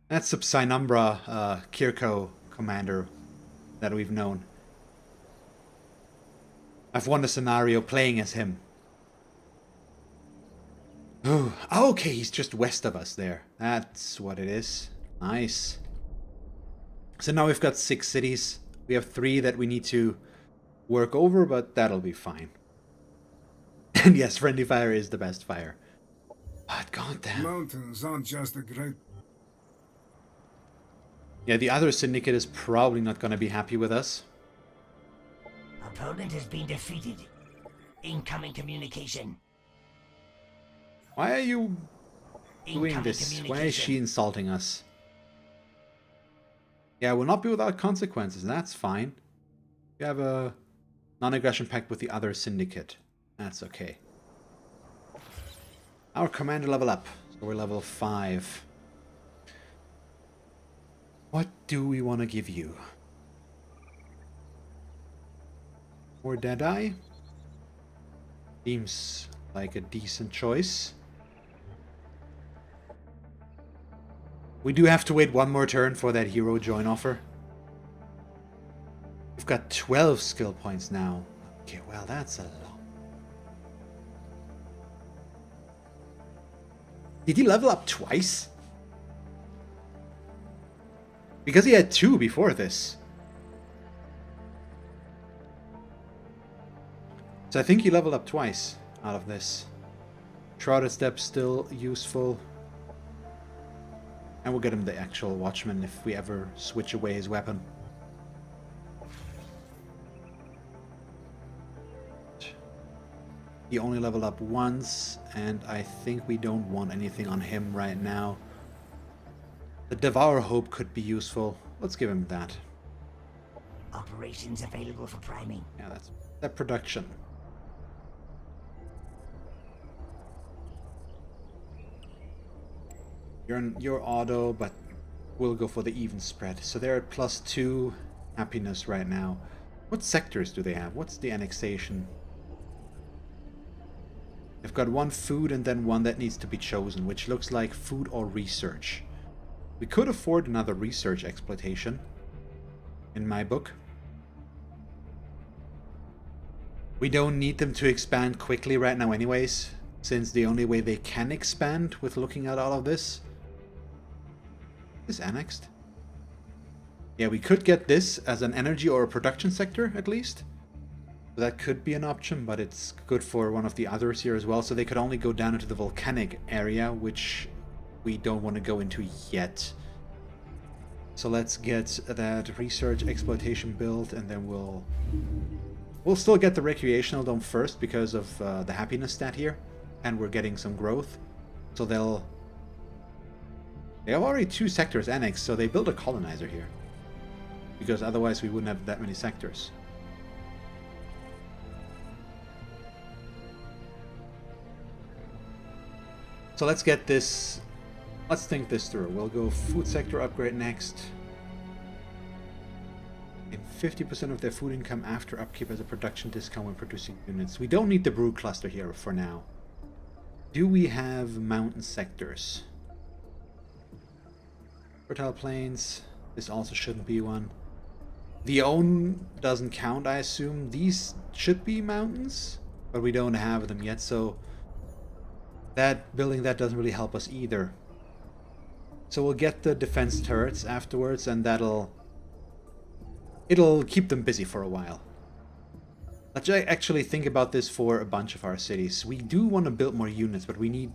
That's the Psynumbra Kir'ko commander that we've known. I've won a scenario playing as him. Oh, okay, he's just west of us there. That's what it is. Nice. So now we've got 6 cities. We have 3 that we need to work over, but that'll be fine. And yes, friendly fire is the best fire. But goddamn. Mountains aren't just a great... Yeah, the other syndicate is probably not going to be happy with us. Opponent has been defeated. Incoming communication. Why are you doing Incoming this? Why is communication. she insulting us? Yeah, will not be without consequences. That's fine. We have a non-aggression pact with the other syndicate. That's okay. Our commander level up. So we're level 5. What do we want to give you? More Deadeye? Seems like a decent choice. We do have to wait one more turn for that hero join offer. We've got 12 skill points now. Okay, well, that's a lot. Did he level up twice? Because he had 2 before this. So I think he leveled up twice out of this. Shrouded Step still useful. And we'll get him the actual Watchman if we ever switch away his weapon. He only leveled up once, and I think we don't want anything on him right now. The Devour Hope could be useful. Let's give him that. Operations available for priming. Yeah, that's that production. You're auto, but we'll go for the even spread. So they're at +2 happiness right now. What sectors do they have? What's the annexation? They've got 1 food and then 1 that needs to be chosen, which looks like food or research. We could afford another research exploitation, in my book. We don't need them to expand quickly right now anyways, since the only way they can expand with looking at all of this is annexed. Yeah, we could get this as an energy or a production sector at least. So that could be an option, but it's good for one of the others here as well. So they could only go down into the volcanic area, which we don't want to go into yet. So let's get that research exploitation built, and then we'll still get the recreational dome first because of the happiness stat here, and we're getting some growth. So they have already 2 sectors annexed, so they built a colonizer here, because otherwise we wouldn't have that many sectors. So let's get this, let's think this through. We'll go food sector upgrade next. And 50% of their food income after upkeep as a production discount when producing units. We don't need the brew cluster here for now. Do we have mountain sectors? Fertile plains. This also shouldn't be one. The own doesn't count, I assume. These should be mountains, but we don't have them yet, so that building that doesn't really help us either. So we'll get the defense turrets afterwards, and it'll keep them busy for a while. Let's actually think about this for a bunch of our cities. We do want to build more units, but we need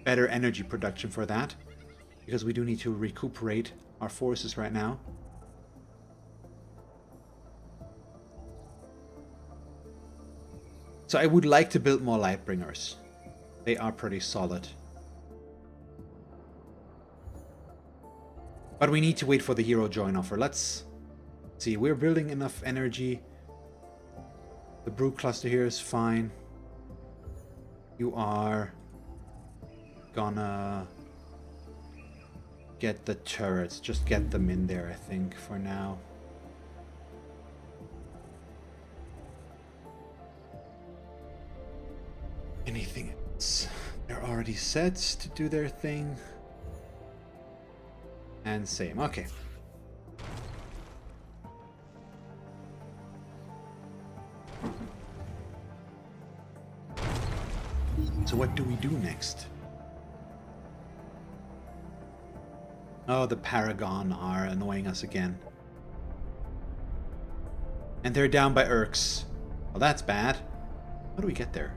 better energy production for that, because we do need to recuperate our forces right now. So I would like to build more Lightbringers. They are pretty solid. But we need to wait for the hero join offer. Let's see, we're building enough energy. The brew cluster here is fine. You are gonna get the turrets. Just get them in there, I think, for now. already set to do their thing. And same. Okay. So what do we do next? Oh, the Paragon are annoying us again. And they're down by Urks. Well, that's bad. How do we get there?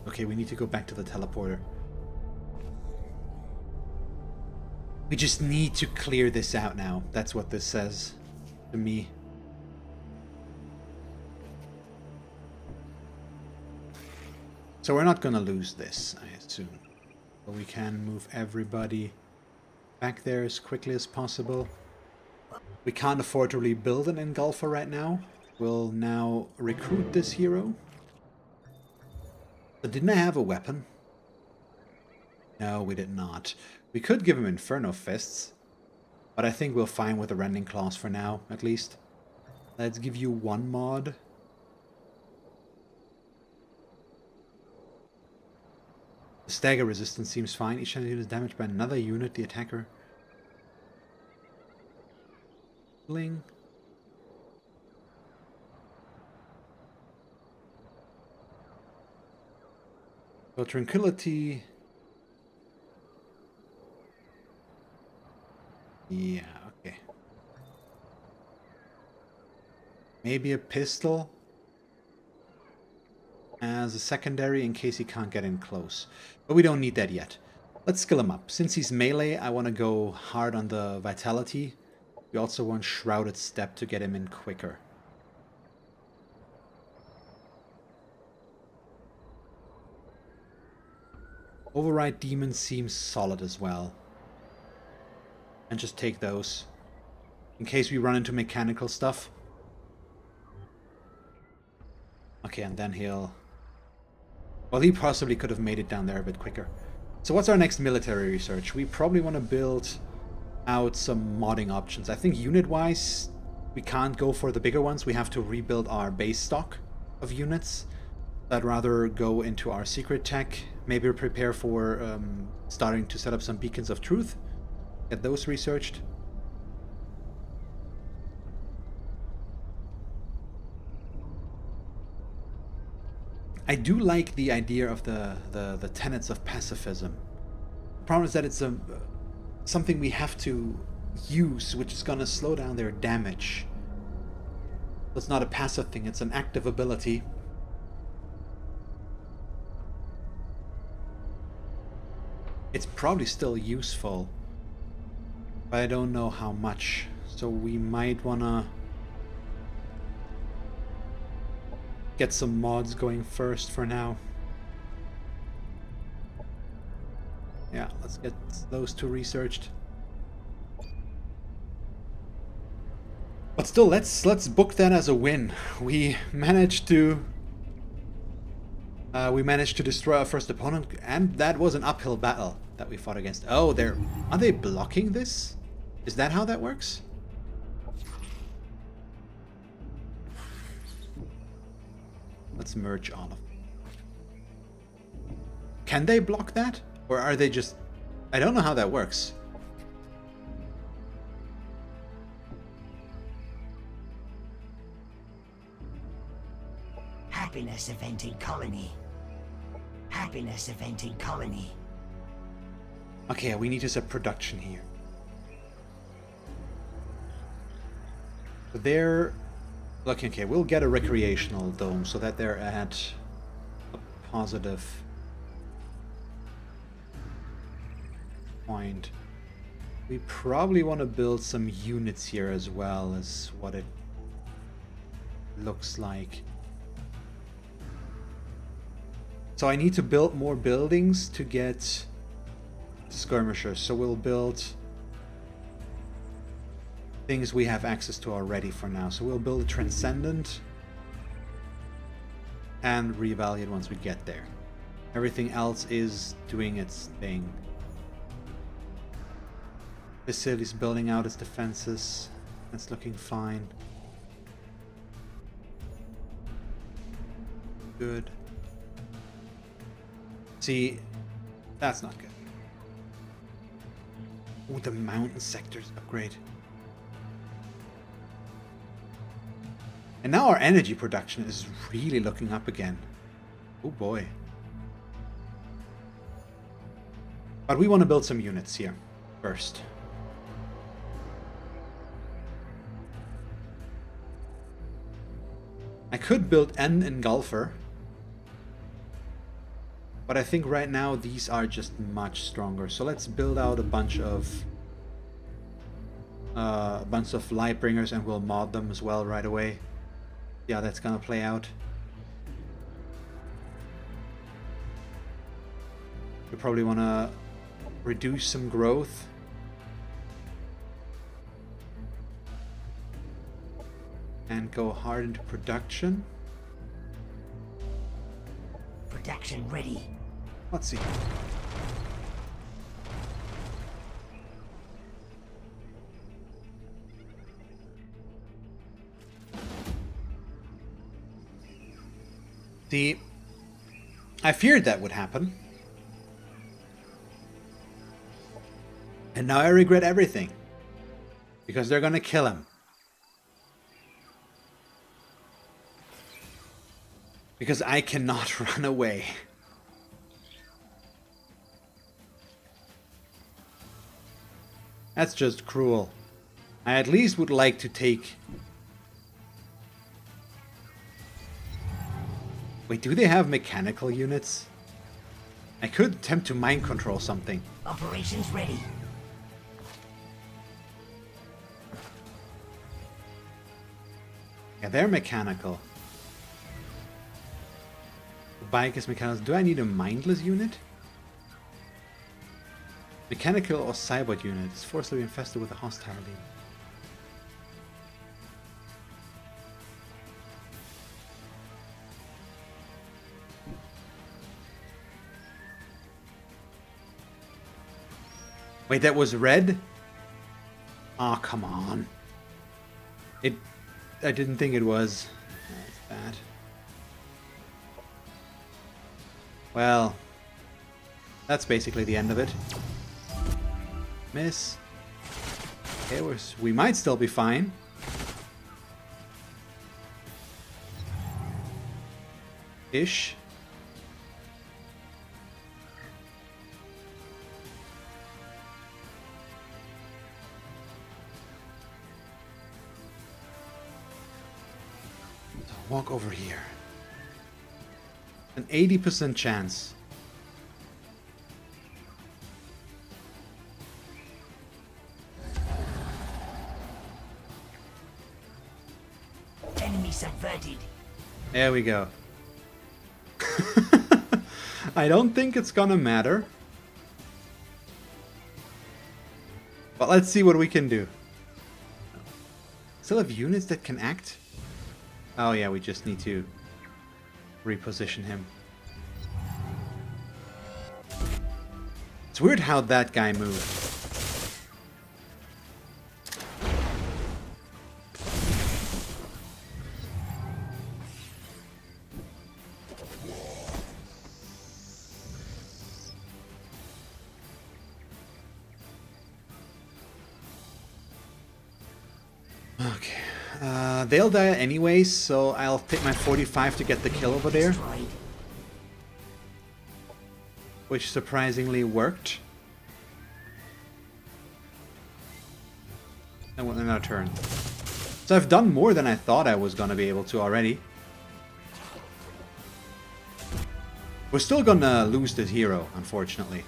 Okay, we need to go back to the teleporter. We just need to clear this out now. That's what this says to me. So we're not gonna lose this, I assume. But we can move everybody back there as quickly as possible. We can't afford to rebuild an engulfer right now. We'll now recruit this hero. But didn't I have a weapon? No, we did not. We could give him Inferno Fists, but I think we'll fine with the Rending Claws for now, at least. Let's give you one mod. The stagger resistance seems fine. Each time the unit is damaged by another unit, the attacker. Bling. Well, Tranquility. Yeah, okay. Maybe a pistol as a secondary in case he can't get in close. But we don't need that yet. Let's skill him up. Since he's melee, I want to go hard on the vitality. We also want Shrouded Step to get him in quicker. Override Demon seems solid as well. And just take those. In case we run into mechanical stuff. Okay, and then he'll... Well, he possibly could have made it down there a bit quicker. So what's our next military research? We probably want to build out some modding options. I think unit-wise, we can't go for the bigger ones. We have to rebuild our base stock of units. I'd rather go into our secret tech. Maybe prepare for starting to set up some beacons of truth. Get those researched. I do like the idea of the tenets of pacifism. The problem is that it's something we have to use, which is going to slow down their damage. It's not a passive thing, it's an active ability. It's probably still useful, but I don't know how much. So we might want to get some mods going first for now. Yeah, let's get those two researched. But still, let's book that as a win. We managed to destroy our first opponent, and that was an uphill battle that we fought against. Oh, are they blocking this? Is that how that works? Let's merge all of them. Can they block that? Or are they just... I don't know how that works. Happiness event in colony. Happiness event in colony. Okay, we need to set production here. They're... Look, okay, we'll get a recreational dome so that they're at a positive point. We probably want to build some units here as well, as what it looks like. So I need to build more buildings to get skirmishers. So we'll build things we have access to already for now. So we'll build a Transcendent and reevaluate once we get there. Everything else is doing its thing. Facility's building out its defenses. That's looking fine. Good. See, that's not good. Oh, the mountain sectors upgrade. And now our energy production is really looking up again. Oh boy. But we want to build some units here first. I could build an engulfer. But I think right now these are just much stronger. So let's build out a bunch of Lightbringers and we'll mod them as well right away. Yeah, that's gonna play out. We probably want to reduce some growth. And go hard into production. Production ready. Let's see. See, I feared that would happen. And now I regret everything. Because they're gonna kill him. Because I cannot run away. That's just cruel. I at least would like to take... Wait, do they have mechanical units? I could attempt to mind control something. Operations ready. Yeah, they're mechanical. The bike is mechanical. Do I need a mindless unit? Mechanical or cyborg unit is forcibly infested with a hostile lead. Wait, that was red? Oh, come on. I didn't think it was. That's bad. Well, that's basically the end of it. Miss. Okay, we might still be fine. Ish. So walk over here. An 80% chance. Enemy subverted. There we go. I don't think it's gonna matter. But let's see what we can do. Still have units that can act? Oh yeah, we just need to reposition him. It's weird how that guy moved. Okay. They'll die anyways, so I'll take my 45 to get the kill over there. Destroyed. Which surprisingly worked. And went another turn. So I've done more than I thought I was gonna be able to already. We're still gonna lose this hero, unfortunately.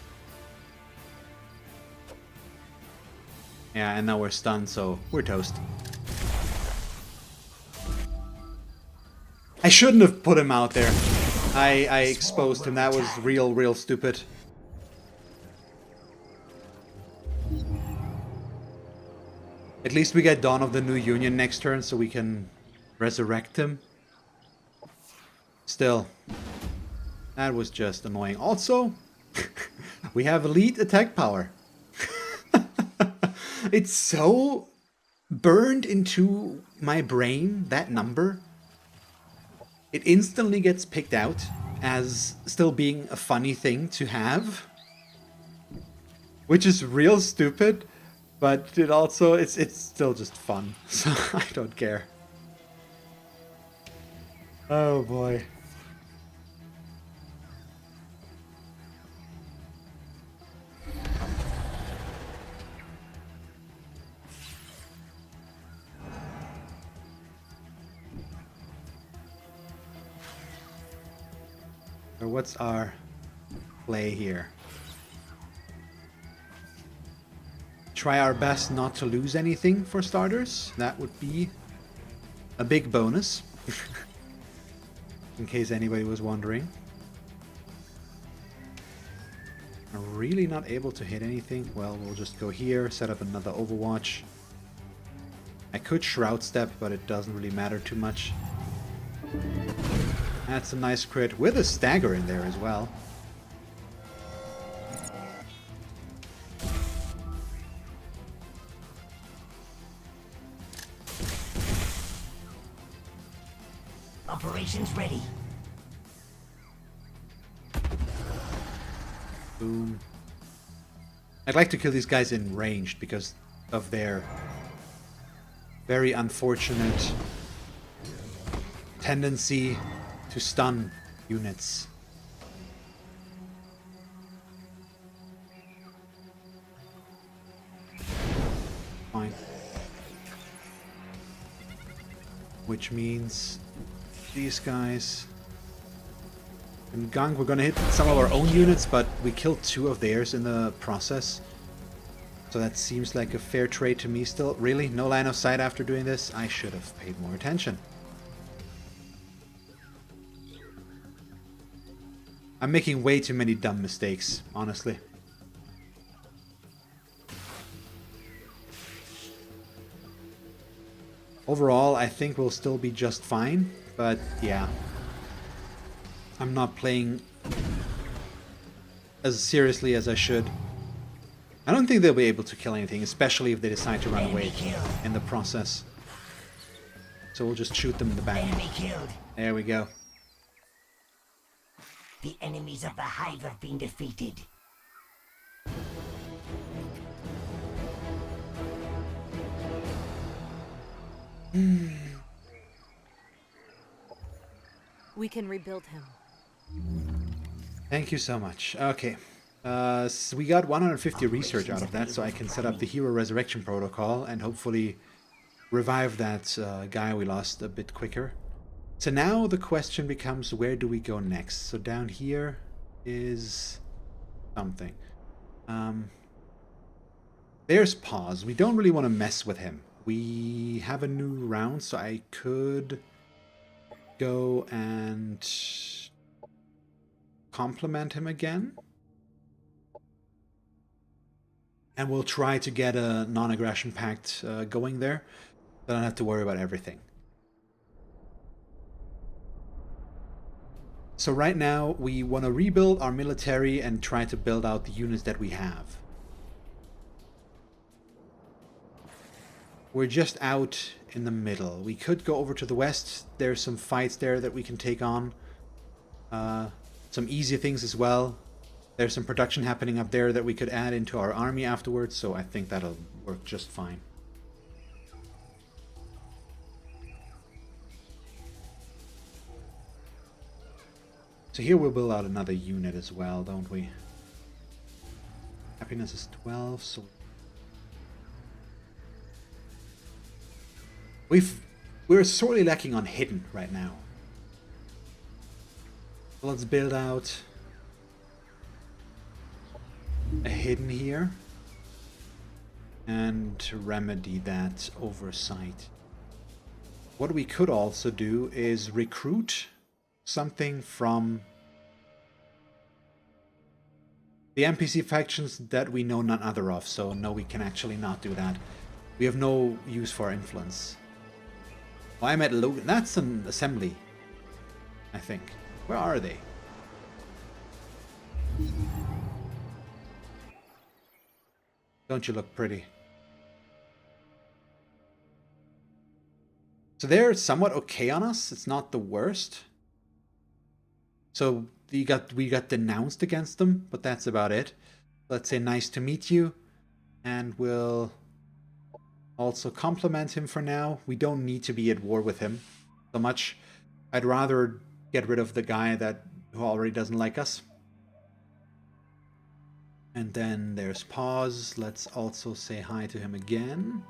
Yeah, and now we're stunned, so we're toast. I shouldn't have put him out there. I exposed him. That was real stupid. At least we get Dawn of the New Union next turn so we can resurrect him. Still, that was just annoying. Also, we have elite attack power. It's so burned into my brain, that number. It instantly gets picked out as still being a funny thing to have, which is real stupid, but it's still just fun, so I don't care. Oh boy. So what's our play here? Try our best not to lose anything for starters. That would be a big bonus. In case anybody was wondering. I'm really not able to hit anything. Well, we'll just go here, set up another Overwatch. I could Shroud Step, but it doesn't really matter too much. That's a nice crit with a stagger in there as well. Operations ready. Boom. I'd like to kill these guys in ranged because of their very unfortunate tendency to stun units. Fine. Which means these guys in Gunk, we're gonna hit some of our own units, but we killed 2 of theirs in the process. So that seems like a fair trade to me still. Really? No line of sight after doing this? I should have paid more attention. I'm making way too many dumb mistakes, honestly. Overall, I think we'll still be just fine, but yeah. I'm not playing as seriously as I should. I don't think they'll be able to kill anything, especially if they decide to run away in the process. So we'll just shoot them in the back. Enemy killed. There we go. The enemies of the hive have been defeated. We can rebuild him. Thank you so much. Okay. So we got 150 research out of that, so I can set up the Hero Resurrection Protocol and hopefully revive that guy we lost a bit quicker. So now the question becomes, where do we go next? So down here is something. There's Pause. We don't really want to mess with him. We have a new round, so I could go and compliment him again. And we'll try to get a non-aggression pact going there. So I don't have to worry about everything. So right now, we want to rebuild our military and try to build out the units that we have. We're just out in the middle. We could go over to the west. There's some fights there that we can take on. Some easy things as well. There's some production happening up there that we could add into our army afterwards, so I think that'll work just fine. So here we'll build out another unit as well, don't we? Happiness is 12, so we're sorely lacking on hidden right now. So let's build out a hidden here and remedy that oversight. What we could also do is recruit something from the NPC factions that we know none other of, so no, we can actually not do that. We have no use for influence. Oh, I'm at Logan. That's an assembly, I think. Where are they? Don't you look pretty? So they're somewhat okay on us. It's not the worst. So we got denounced against them, but that's about it. Let's say nice to meet you, and we'll also compliment him for now. We don't need to be at war with him so much. I'd rather get rid of the guy who already doesn't like us. And then there's pause. Let's also say hi to him again.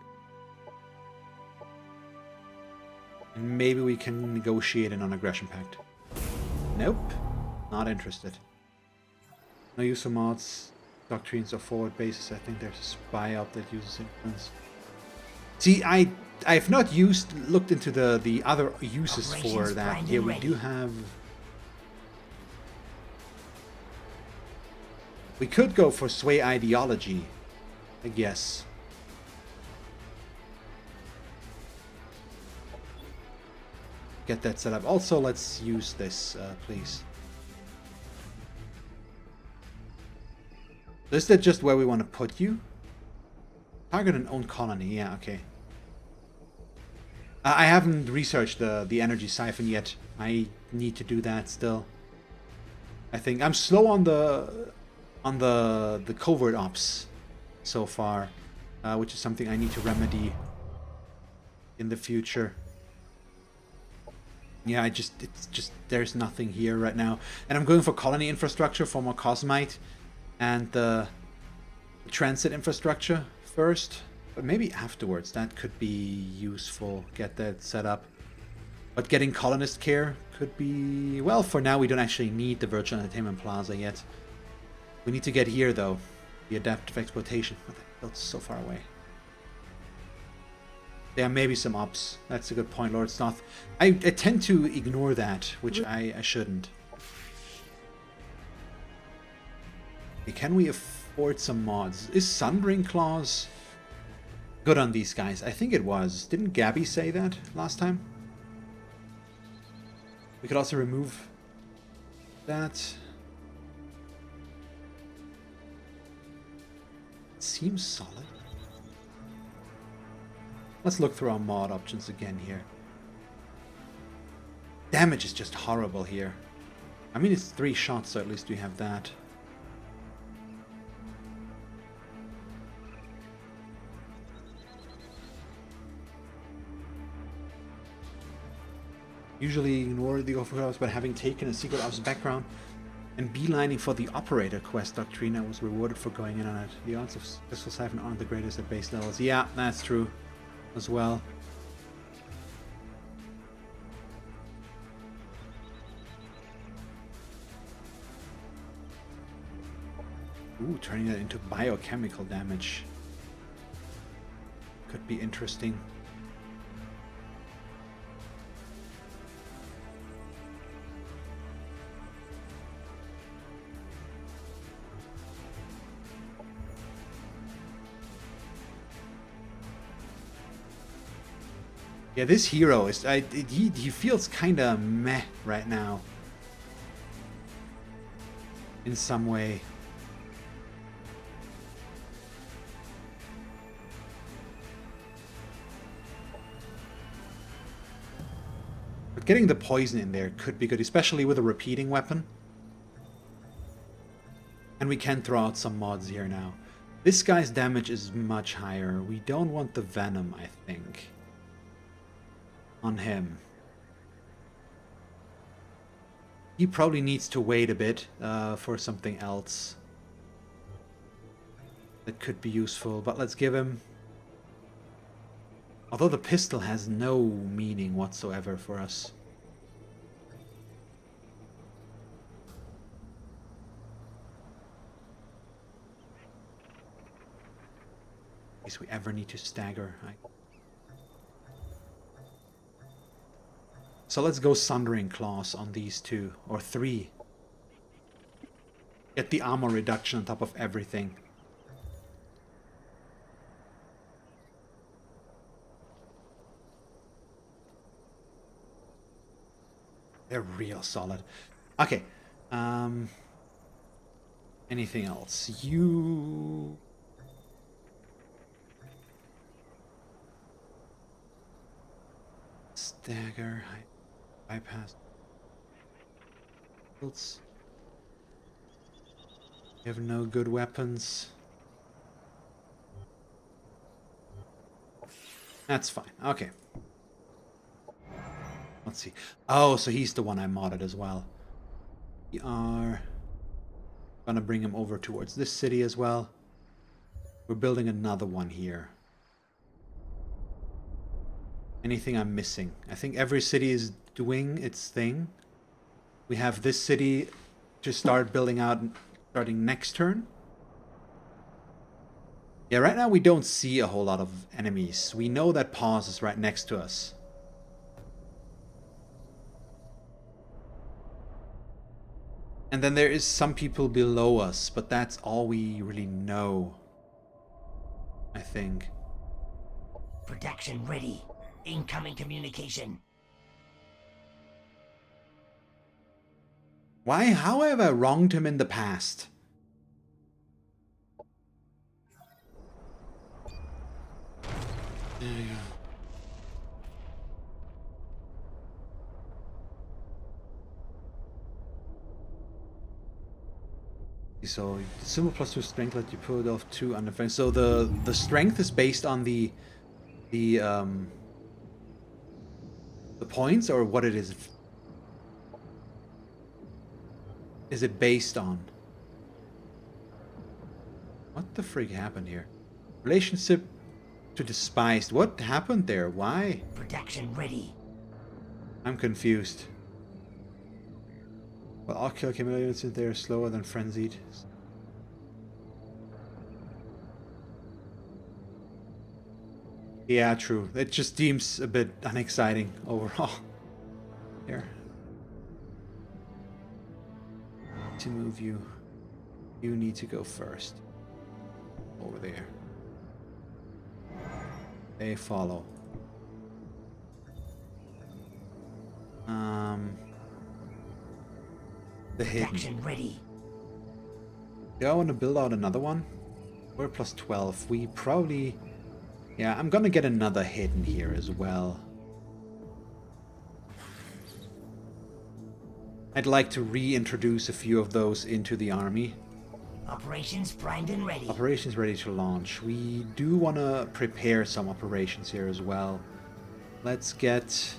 And maybe we can negotiate a non-aggression pact. Nope. Not interested. No use of mods, doctrines, or forward bases. I think there's a spy up that uses influence. See, I've not looked into the other uses for that. Yeah, we do have... We could go for sway ideology, I guess. Get that set up. Also, let's use this, please. Is that just where we want to put you? Target an own colony. Yeah, okay. I haven't researched the energy siphon yet. I need to do that still. I think I'm slow on the covert ops so far, which is something I need to remedy in the future. Yeah, it's just there's nothing here right now, and I'm going for colony infrastructure for more Cosmite and the transit infrastructure first, but maybe afterwards that could be useful. Get that set up. But getting colonist care could be, well, for now we don't actually need the virtual entertainment plaza yet. We need to get here though, the adaptive exploitation. But that built so far away. There may be some ops. That's a good point, Lord Snoth. I tend to ignore that, which I shouldn't. Okay, can we afford some mods? Is Sundering Claws good on these guys? I think it was. Didn't Gabby say that last time? We could also remove that. It seems solid. Let's look through our mod options again here. Damage is just horrible here. I mean, it's 3 shots, so at least we have that. Usually ignore the overcrowds, but having taken a secret ops background and beelining for the operator quest doctrine, I was rewarded for going in on it. The odds of successful siphon aren't the greatest at base levels. Yeah, that's true as well. Ooh, turning that into biochemical damage could be interesting. Yeah, this hero is he feels kind of meh right now in some way. But getting the poison in there could be good, especially with a repeating weapon. And we can throw out some mods here now. This guy's damage is much higher. We don't want the venom, I think, on him. He probably needs to wait a bit for something else that could be useful, but let's give him... Although the pistol has no meaning whatsoever for us. In case we ever need to stagger. So let's go Sundering Claws on these 2, or 3. Get the armor reduction on top of everything. They're real solid. Okay. Anything else? You... Stagger... Bypass. shields. We have no good weapons. That's fine. Okay. Let's see. Oh, so he's the one I modded as well. We are gonna bring him over towards this city as well. We're building another one here. Anything I'm missing? I think every city is doing its thing. We have this city to start building out starting next turn. Yeah, right now we don't see a whole lot of enemies. We know that pause is right next to us. And then there is some people below us, but that's all we really know. I think. Production ready. Incoming communication. Why? How have I wronged him in the past? There you go. So symbol plus 2 strength let you pull it off 2 on defense. So the strength is based on the points, or what it is? Is it based on? What the frig happened here? Relationship to despised. What happened there? Why? Production ready. I'm confused. Well, I'll kill chameleons since they're slower than frenzied. Yeah, true. It just seems a bit unexciting overall. Here. To move you, you need to go first. Over there. They follow. The hidden. Production ready. Do I want to build out another one? We're plus 12. We probably... Yeah, I'm gonna get another hidden here as well. I'd like to reintroduce a few of those into the army. Operations primed and ready. Operations ready to launch. We do want to prepare some operations here as well. Let's get...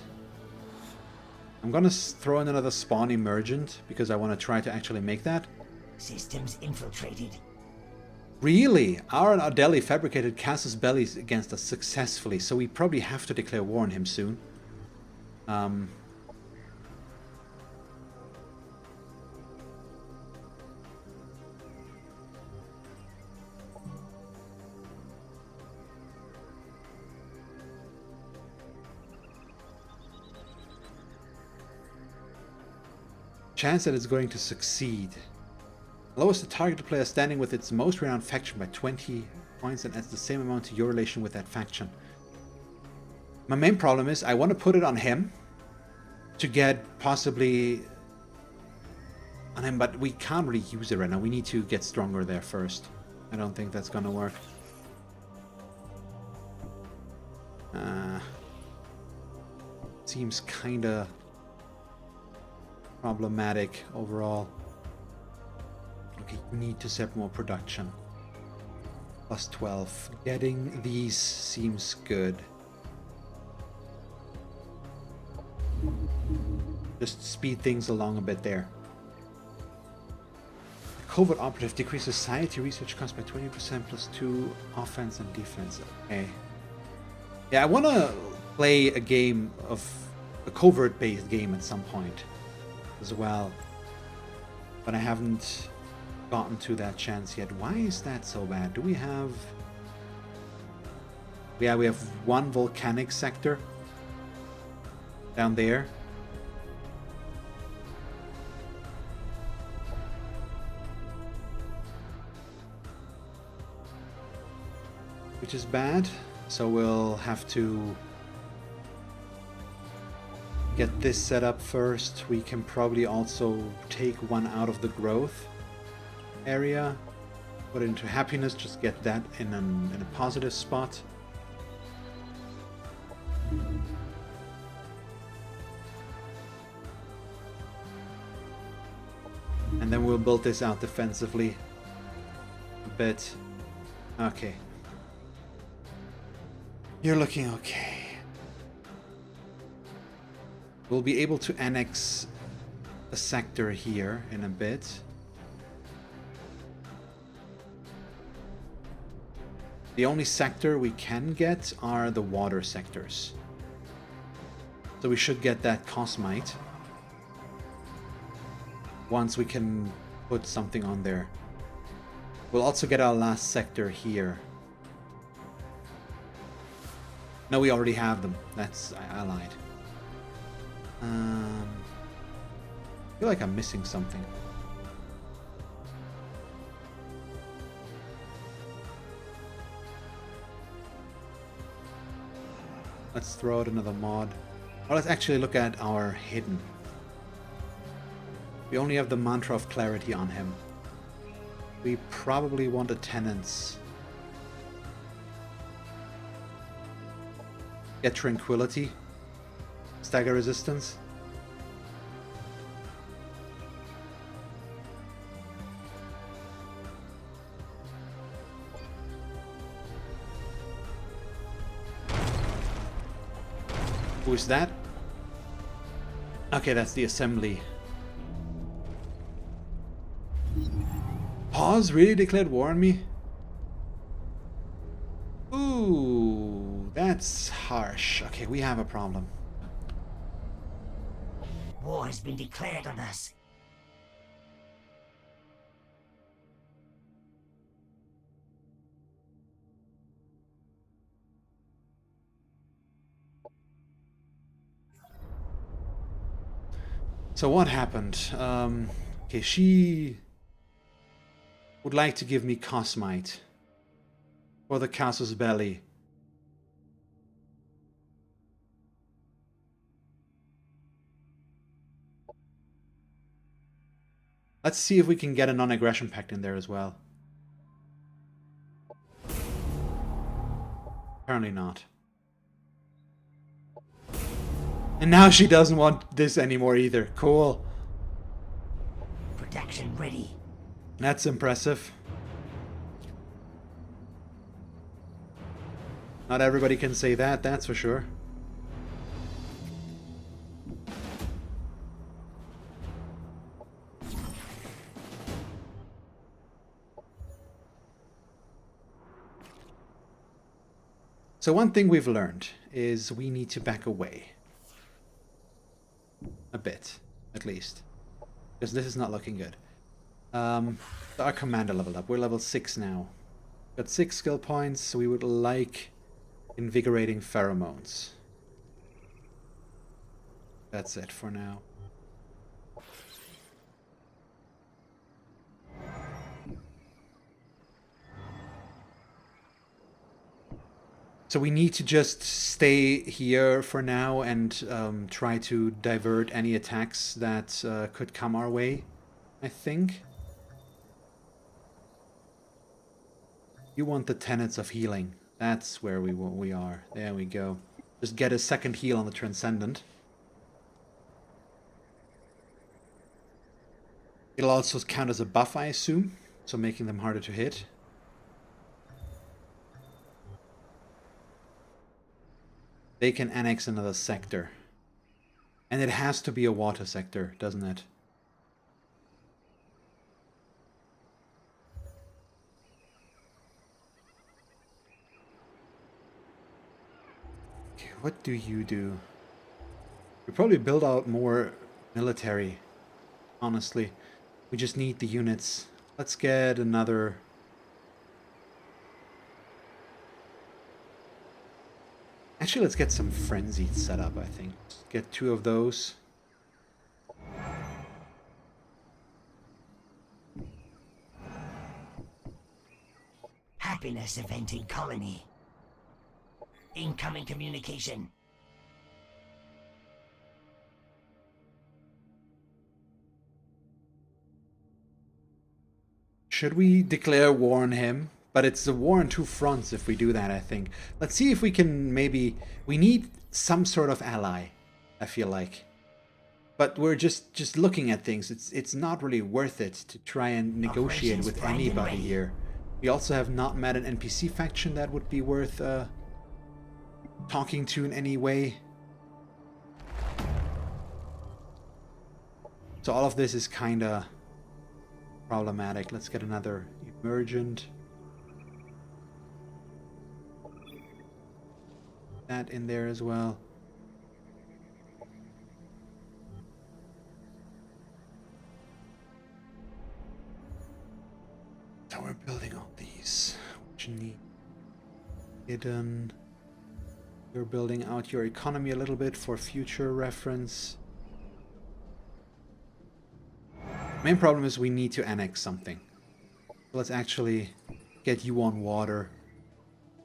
I'm gonna throw in another spawn emergent because I want to try to actually make that. Systems infiltrated. Really? Our Adeli fabricated Casus Bellis against us successfully, so we probably have to declare war on him soon. Chance that it's going to succeed. Lowers the target player standing with its most renowned faction by 20 points and adds the same amount to your relation with that faction. My main problem is I want to put it on him to get possibly on him, but we can't really use it right now. We need to get stronger there first. I don't think that's gonna work. Seems kinda problematic overall. Okay, you need to set more production. Plus 12. Getting these seems good. Just speed things along a bit there. Covert operative decreases society research cost by 20% plus 2 offense and defense. Okay. Yeah, I want to play a game of a covert-based game at some point as well, but I haven't gotten to that chance yet. Why is that so bad? Do we have... Yeah, we have one volcanic sector down there. Which is bad, so we'll have to get this set up first. We can probably also take one out of the growth area, put it into happiness, just get that in a positive spot. build this out defensively a bit. Okay. You're looking okay. We'll be able to annex a sector here in a bit. The only sector we can get are the water sectors. So we should get that Cosmite once we can put something on there. We'll also get our last sector here. No, we already have them. That's I lied. I feel like I'm missing something. Let's throw out another mod. Or let's actually look at our hidden. We only have the Mantra of Clarity on him. We probably want a Tenants. Get Tranquility. Stagger Resistance. Who is that? Okay, that's the assembly. Pause really declared war on me? Ooh, that's harsh. Okay, we have a problem. War has been declared on us. So what happened? Okay, she would like to give me Cosmite for the Casus Belli. Let's see if we can get a non-aggression pact in there as well. Apparently not. And now she doesn't want this anymore either. Cool. Production ready. That's impressive. Not everybody can say that, that's for sure. So one thing we've learned is we need to back away. A bit, at least. Because this is not looking good. Our commander leveled up. We're level 6 now. Got 6 skill points, so we would like Invigorating Pheromones. That's it for now. So we need to just stay here for now and try to divert any attacks that could come our way, I think. You want the Tenets of Healing. That's where we are. There we go. Just get a second heal on the Transcendent. It'll also count as a buff, I assume, so making them harder to hit. They can annex another sector. And it has to be a water sector, doesn't it? Okay, what do you do? We probably build out more military, honestly. We just need the units. Let's get another... Actually, let's get some frenzied set up, I think. Get 2 of those. Happiness event in colony. Incoming communication. Should we declare war on him? But it's a war on 2 fronts if we do that, I think. Let's see if we can maybe... We need some sort of ally, I feel like. But we're just looking at things. It's not really worth it to try and negotiate Operations with primed and anybody ready. here. We also have not met an NPC faction that would be worth talking to in any way. So all of this is kind of problematic. Let's get another emergent. That in there as well. So we're building all these, which need hidden. You're building out your economy a little bit for future reference. Main problem is we need to annex something. Let's actually get you on water.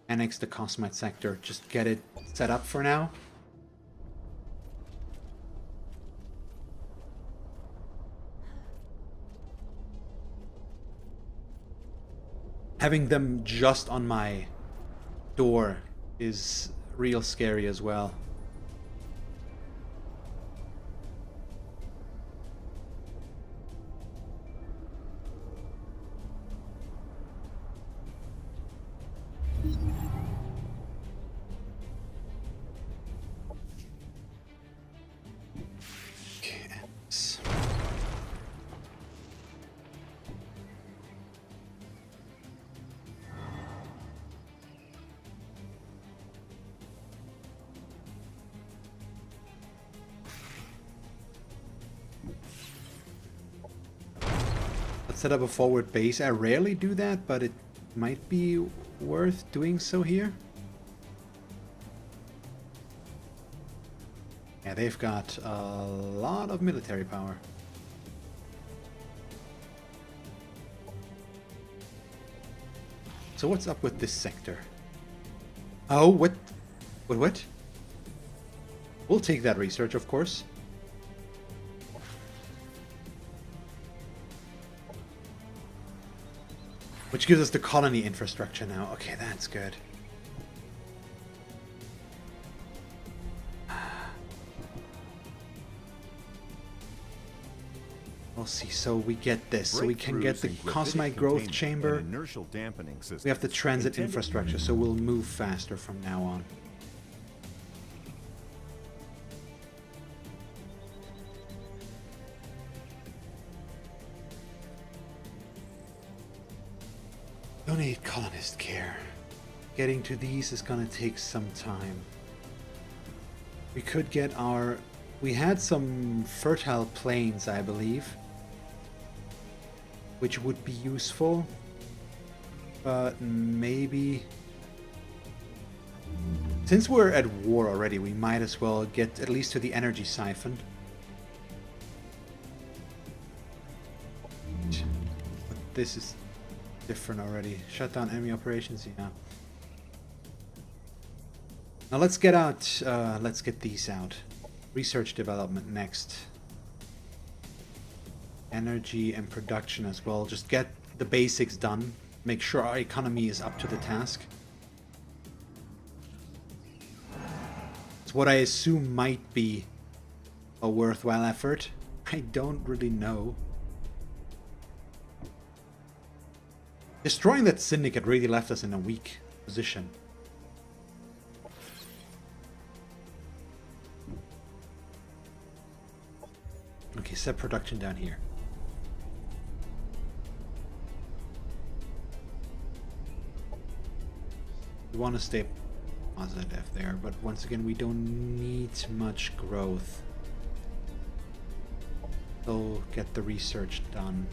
Annex the Cosmite sector. Just get it set up for now. Having them just on my door is real scary as well. Set up a forward base. I rarely do that, but it might be worth doing so here. Yeah, they've got a lot of military power. So what's up with this sector? Oh, what? What? We'll take that research, of course. Which gives us the colony infrastructure now. Okay, that's good. We'll see. So we get this. So we can get the Cosmite Growth Chamber. Inertial dampening system. We have the transit infrastructure, so we'll move faster from now on. Donate colonist care. Getting to these is gonna take some time. We could get our... We had some fertile plains, I believe, which would be useful, but maybe... Since we're at war already, we might as well get at least to the energy siphon. But this is different already. Shut down enemy operations, yeah. Now let's get out, let's get these out. Research development next. Energy and production as well. Just get the basics done. Make sure our economy is up to the task. It's what I assume might be a worthwhile effort. I don't really know. Destroying that syndicate really left us in a weak position. Okay, set production down here. We want to stay positive there, but once again, we don't need much growth. So get the research done.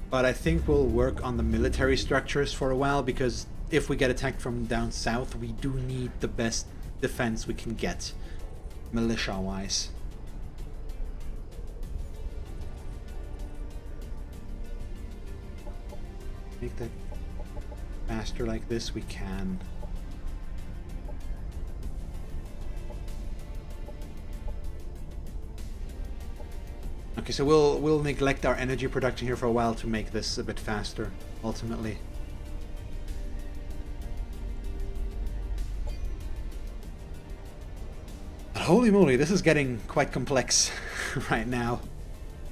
But I think we'll work on the military structures for a while, because if we get attacked from down south, we do need the best defense we can get, militia-wise. Make that faster like this, we can. Okay, so we'll neglect our energy production here for a while to make this a bit faster, ultimately. But Holy moly, this is getting quite complex right now.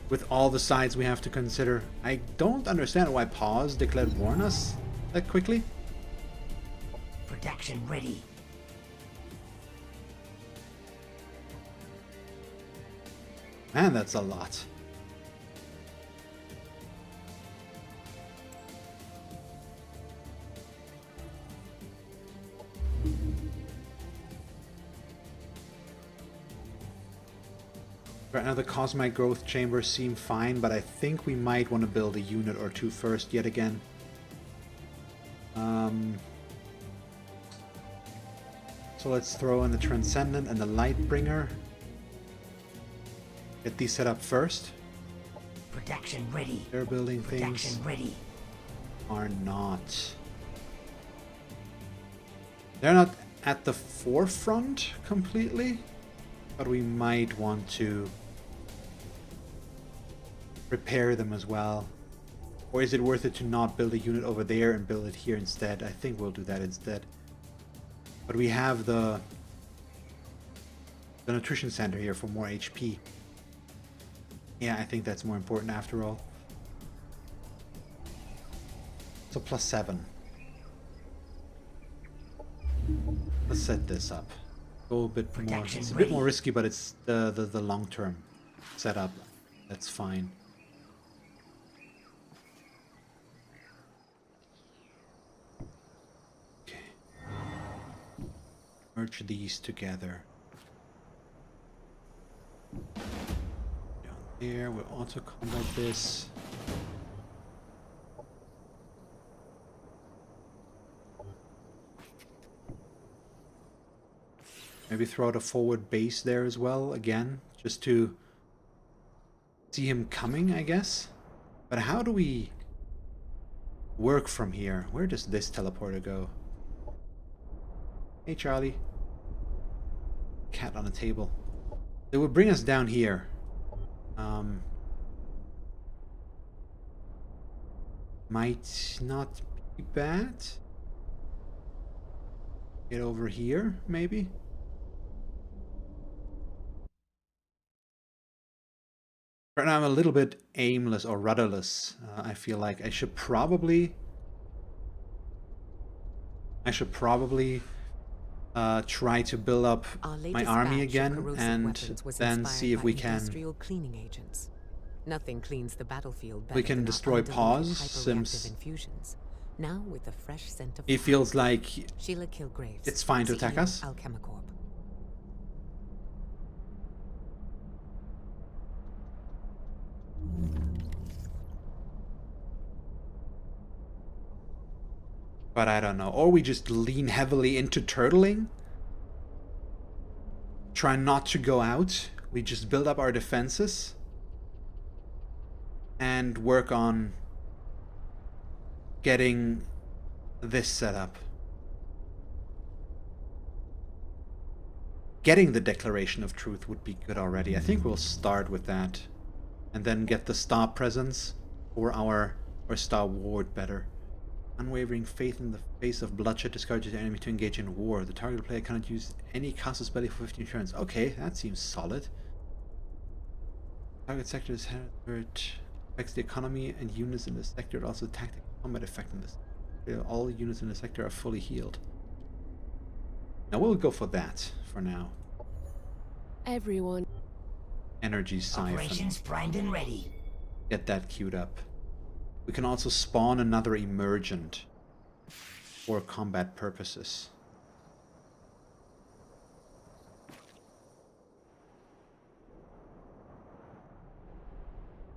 With all the sides we have to consider. I don't understand why Pause declared war on us that quickly. Production ready. Man, that's a lot. Right now the Cosmic Growth Chambers seem fine, but I think we might want to build a unit or two first yet again. So let's throw in the Transcendent and the Lightbringer. Get these set up first. Production ready. They're building things. Production ready. Are not. They're not at the forefront completely, but we might want to repair them as well. Or is it worth it to not build a unit over there and build it here instead? I think we'll do that instead. But we have the nutrition center here for more HP. Yeah, I think that's more important after all. So +7. Let's set this up. Go a bit more. It's a bit more risky, but it's the long-term setup. That's fine. Okay. Merge these together. Down there, we'll auto combat this. Maybe throw out a forward base there as well, again, just to see him coming, I guess. But how do we work from here? Where does this teleporter go? Hey, Charlie. Cat on a table. It would bring us down here. Might not be bad. Get over here, maybe? Right now I'm a little bit aimless or rudderless. I feel like I should probably try to build up my army again and then see if we can cleaning agents. Nothing cleans the battlefield better we can than destroy our Pause, undiluted since infusions. Now with a fresh scent of it feels like Sheila Kilgraves, it's fine to attack CEO us. Alchemicorp. But I don't know. Or we just lean heavily into turtling. Try not to go out. We just build up our defenses. And work on getting this set up. Getting the Declaration of Truth would be good already. I think we'll start with that. And then get the Star Presence or Star Ward better. Unwavering faith in the face of bloodshed discourages the enemy to engage in war. The target player cannot use any caster spell for 15 turns. Okay, that seems solid. Target sector is hurt. Affects the economy and units in the sector. It also tactical combat effect in this. All units in the sector are fully healed. Now we'll go for that for now. Everyone. Energy siphon. Operations primed and ready. Get that queued up. We can also spawn another emergent for combat purposes.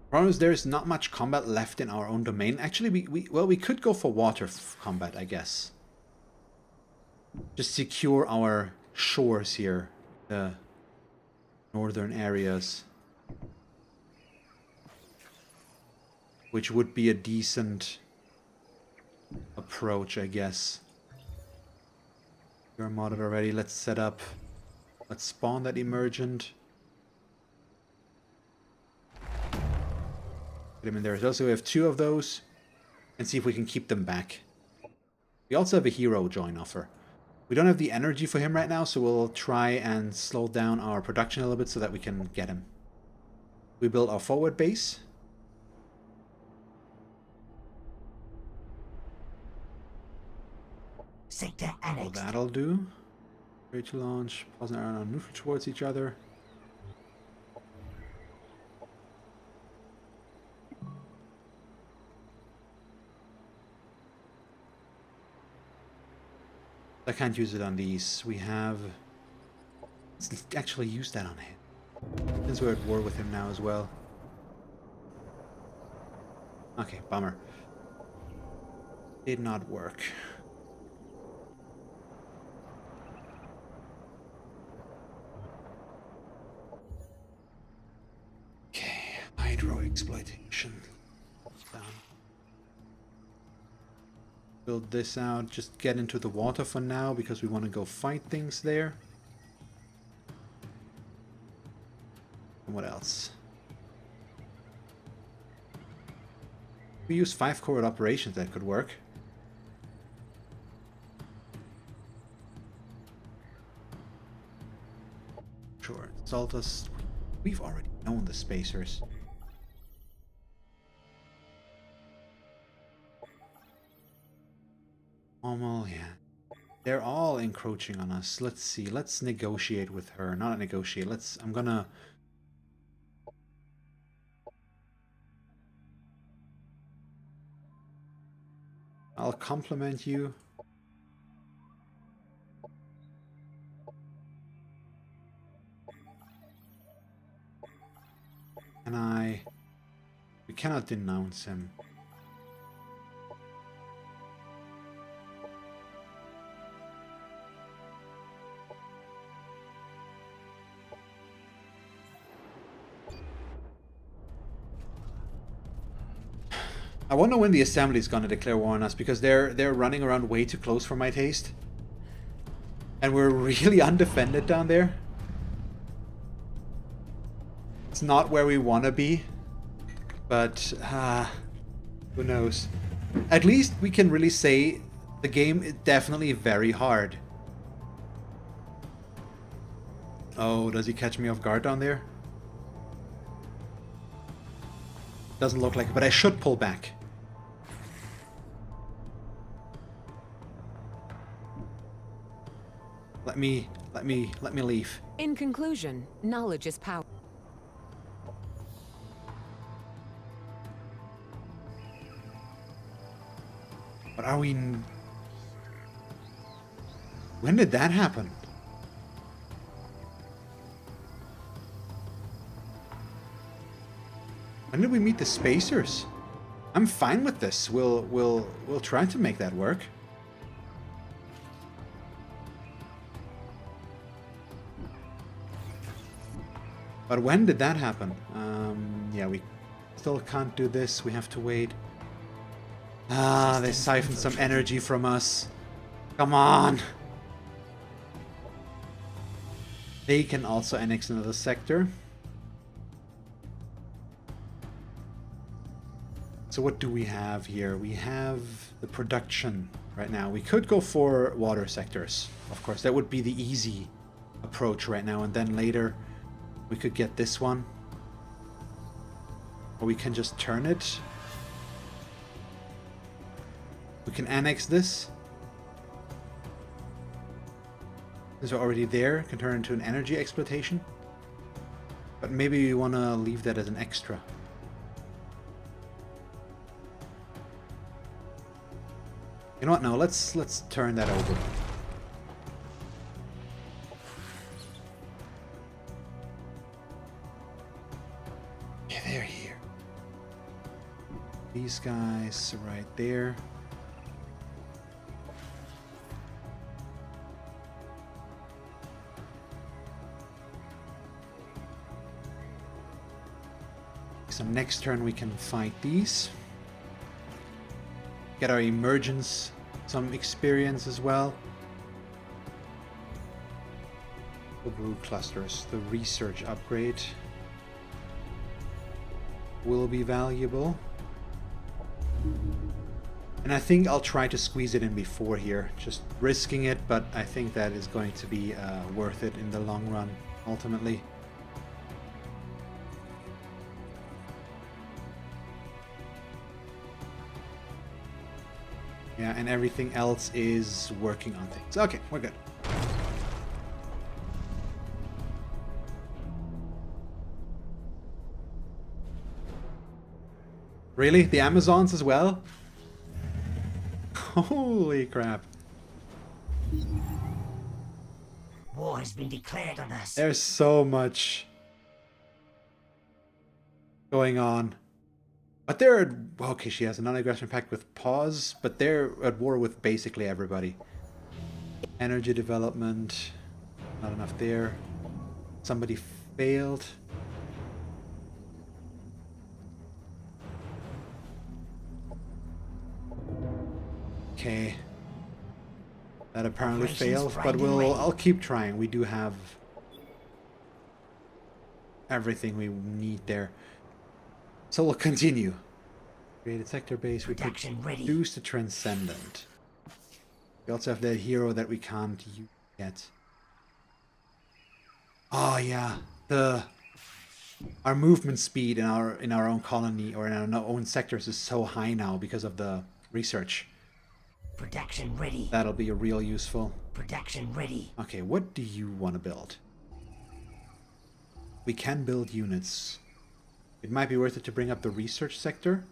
Problem is there's not much combat left in our own domain. Actually, we could go for water combat, I guess. Just secure our shores here, the northern areas. Which would be a decent approach, I guess. You're modded already. Let's set up. Let's spawn that emergent. Get him in there as well. So we have 2 of those. And see if we can keep them back. We also have a hero join offer. We don't have the energy for him right now, so we'll try and slow down our production a little bit so that we can get him. We build our forward base. Sector Well, annexed. that'll do. Ready to launch. Pause and are neutral towards each other. I can't use it on these. We have... Let's actually use that on him. Since we're at war with him now as well. Okay, bummer. Did not work. Okay, hydro exploitation. Done. Build this out, just get into the water for now because we want to go fight things there. And what else? We use 5 core operations, that could work. Sure, Saltus. We've already known the spacers. Normal, yeah. They're all encroaching on us. Let's see. Let's negotiate with her. Not negotiate. I'm gonna... I'll compliment you. We cannot denounce him. I wonder when the assembly is gonna declare war on us, because they're running around way too close for my taste. And we're really undefended down there. It's not where we want to be. But, who knows. At least we can really say the game is definitely very hard. Oh, does he catch me off guard down there? Doesn't look like it, but I should pull back. Let me leave. In conclusion, knowledge is power. But are we... When did that happen? When did we meet the spacers? I'm fine with this. We'll try to make that work. But when did that happen? Yeah, we still can't do this. We have to wait. They siphoned some energy from us. Come on! They can also annex another sector. So what do we have here? We have the production right now. We could go for water sectors, of course. That would be the easy approach right now. And then later we could get this one. Or we can just turn it. We can annex this. These are already there. Can turn into an energy exploitation. But maybe we want to leave that as an extra. You know what? No, let's turn that over. Yeah, they're here. These guys right there. So next turn we can fight these. Get our emergence, some experience as well. The brew clusters, the research upgrade will be valuable. And I think I'll try to squeeze it in before here, just risking it, but I think that is going to be worth it in the long run, ultimately. Yeah, and everything else is working on things. Okay, we're good. Really? The Amazons as well? Holy crap. War has been declared on us. There's so much going on. But they're at... Okay, she has a non-aggression pact with pause, but they're at war with basically everybody. Energy development. Not enough there. Somebody failed. Okay. That apparently failed, but I'll keep trying. We do have everything we need there. So we'll continue. Create a sector base. We produce the Transcendent. We also have that hero that we can't use yet. Oh yeah, our movement speed in our own colony or in our own sectors is so high now because of the research. Production ready. That'll be a real useful. Production ready. Okay, what do you want to build? We can build units. It might be worth it to bring up the research sector.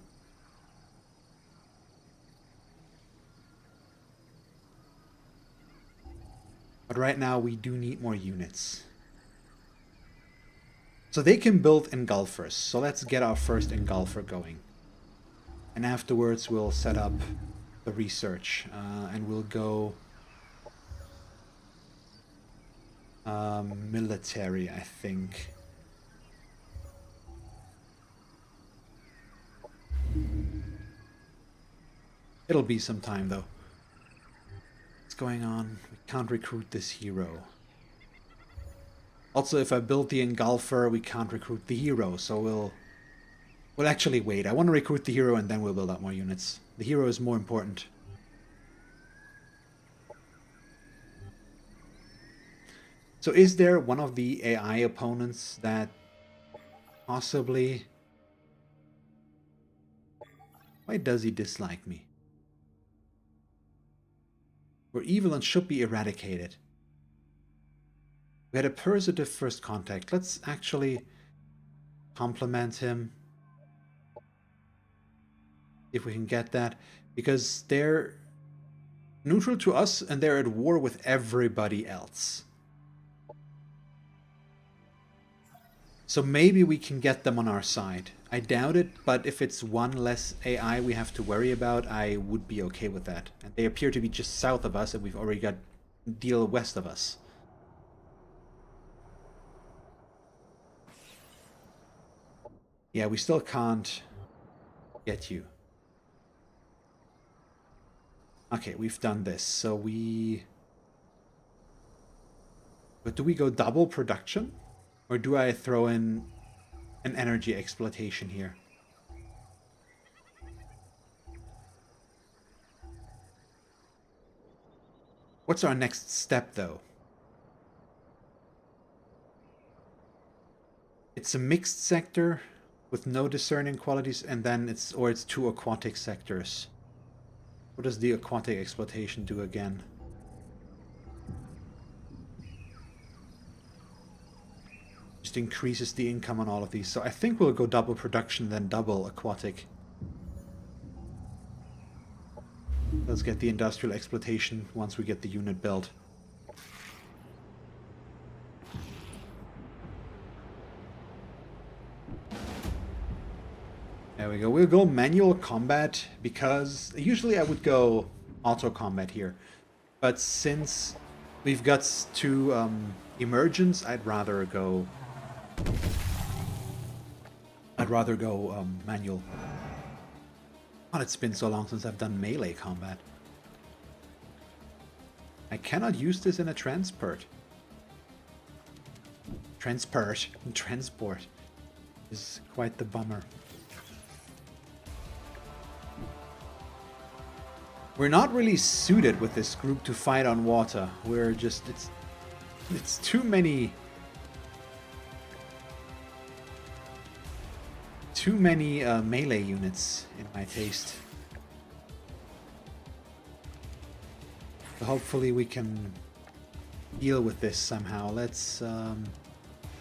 But right now we do need more units. So they can build engulfers. So let's get our first engulfer going. And afterwards we'll set up the research. And we'll go military, I think. It'll be some time though. What's going on? We can't recruit this hero. Also, if I build the engulfer, we can't recruit the hero, so we'll actually wait. I want to recruit the hero and then we'll build up more units. The hero is more important. So is there one of the AI opponents that possibly... Why does he dislike me? We're evil and should be eradicated. We had a positive first contact. Let's actually compliment him. If we can get that. Because they're neutral to us and they're at war with everybody else. So maybe we can get them on our side. I doubt it, but if it's one less AI we have to worry about, I would be okay with that. And they appear to be just south of us, and we've already got deal west of us. Yeah, we still can't get you. Okay, we've done this, so we... But do we go double production? Or do I throw in an energy exploitation here? What's our next step, though? It's a mixed sector with no discerning qualities, and then it's two aquatic sectors. What does the aquatic exploitation do again? Just increases the income on all of these. So I think we'll go double production, then double aquatic. Let's get the industrial exploitation once we get the unit built. There we go. We'll go manual combat because usually I would go auto combat here. But since we've got two emergence, I'd rather go manual. God, it's been so long since I've done melee combat. I cannot use this in a transport. Transport is quite the bummer. We're not really suited with this group to fight on water. We're just... It's too many... Too many melee units in my taste. So hopefully we can deal with this somehow. Let's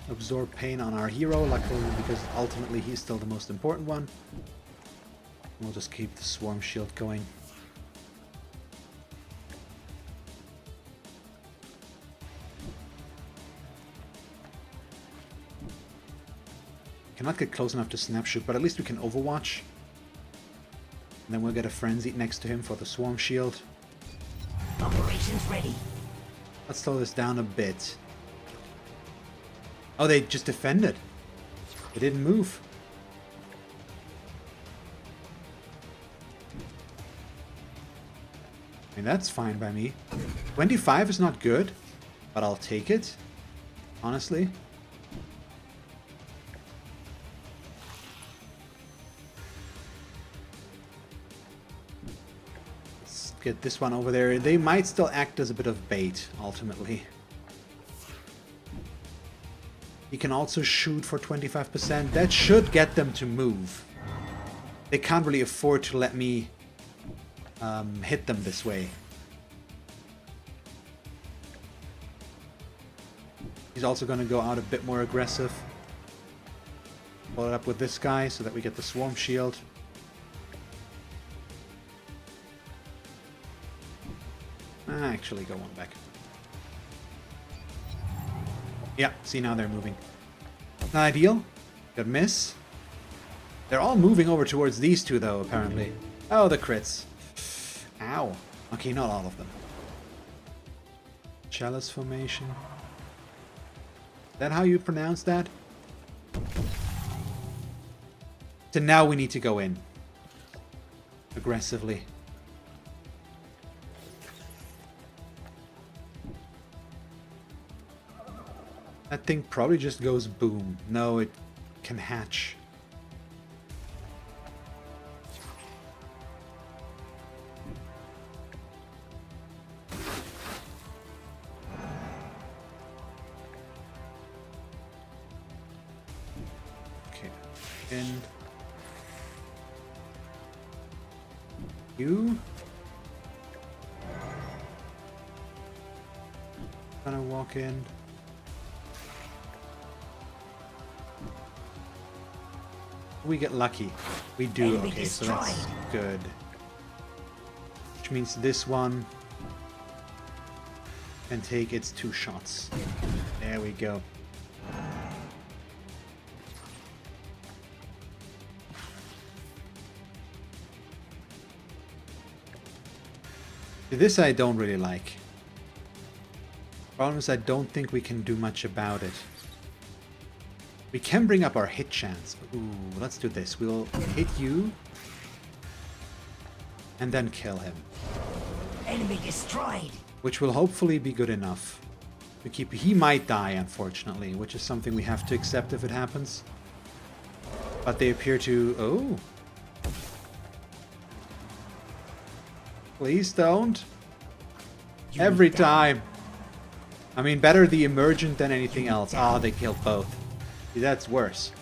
absorb pain on our hero, luckily, because ultimately he's still the most important one. We'll just keep the swarm shield going. Cannot get close enough to snapshoot, but at least we can overwatch. And then we'll get a frenzied next to him for the swarm shield. Operations ready. Let's slow this down a bit. Oh, they just defended. They didn't move. I mean, that's fine by me. 25 is not good, but I'll take it. Honestly. Let's get this one over there. They might still act as a bit of bait, ultimately. He can also shoot for 25%. That should get them to move. They can't really afford to let me hit them this way. He's also going to go out a bit more aggressive. Follow it up with this guy so that we get the swarm shield. Actually, go one back. Yeah, see, now they're moving. Not ideal. Good miss. They're all moving over towards these two, though, apparently. Oh, the crits. Ow. Okay, not all of them. Chalice formation. Is that how you pronounce that? So now we need to go in. Aggressively. That thing probably just goes boom. No, it can hatch. Okay. And you gonna walk in. We get lucky. We do. Enemy Okay, so destroyed. that's good. Which means this one can take its 2 shots. There we go. This I don't really like. Problem is I don't think we can do much about it. We can bring up our hit chance. Ooh, let's do this. We'll hit you and then kill him. Enemy destroyed. Which will hopefully be good enough to keep... He might die, unfortunately, which is something we have to accept if it happens. But they appear to... Oh. Please don't. Every time. I mean, better the emergent than anything else. Ah, they killed both. See, that's worse.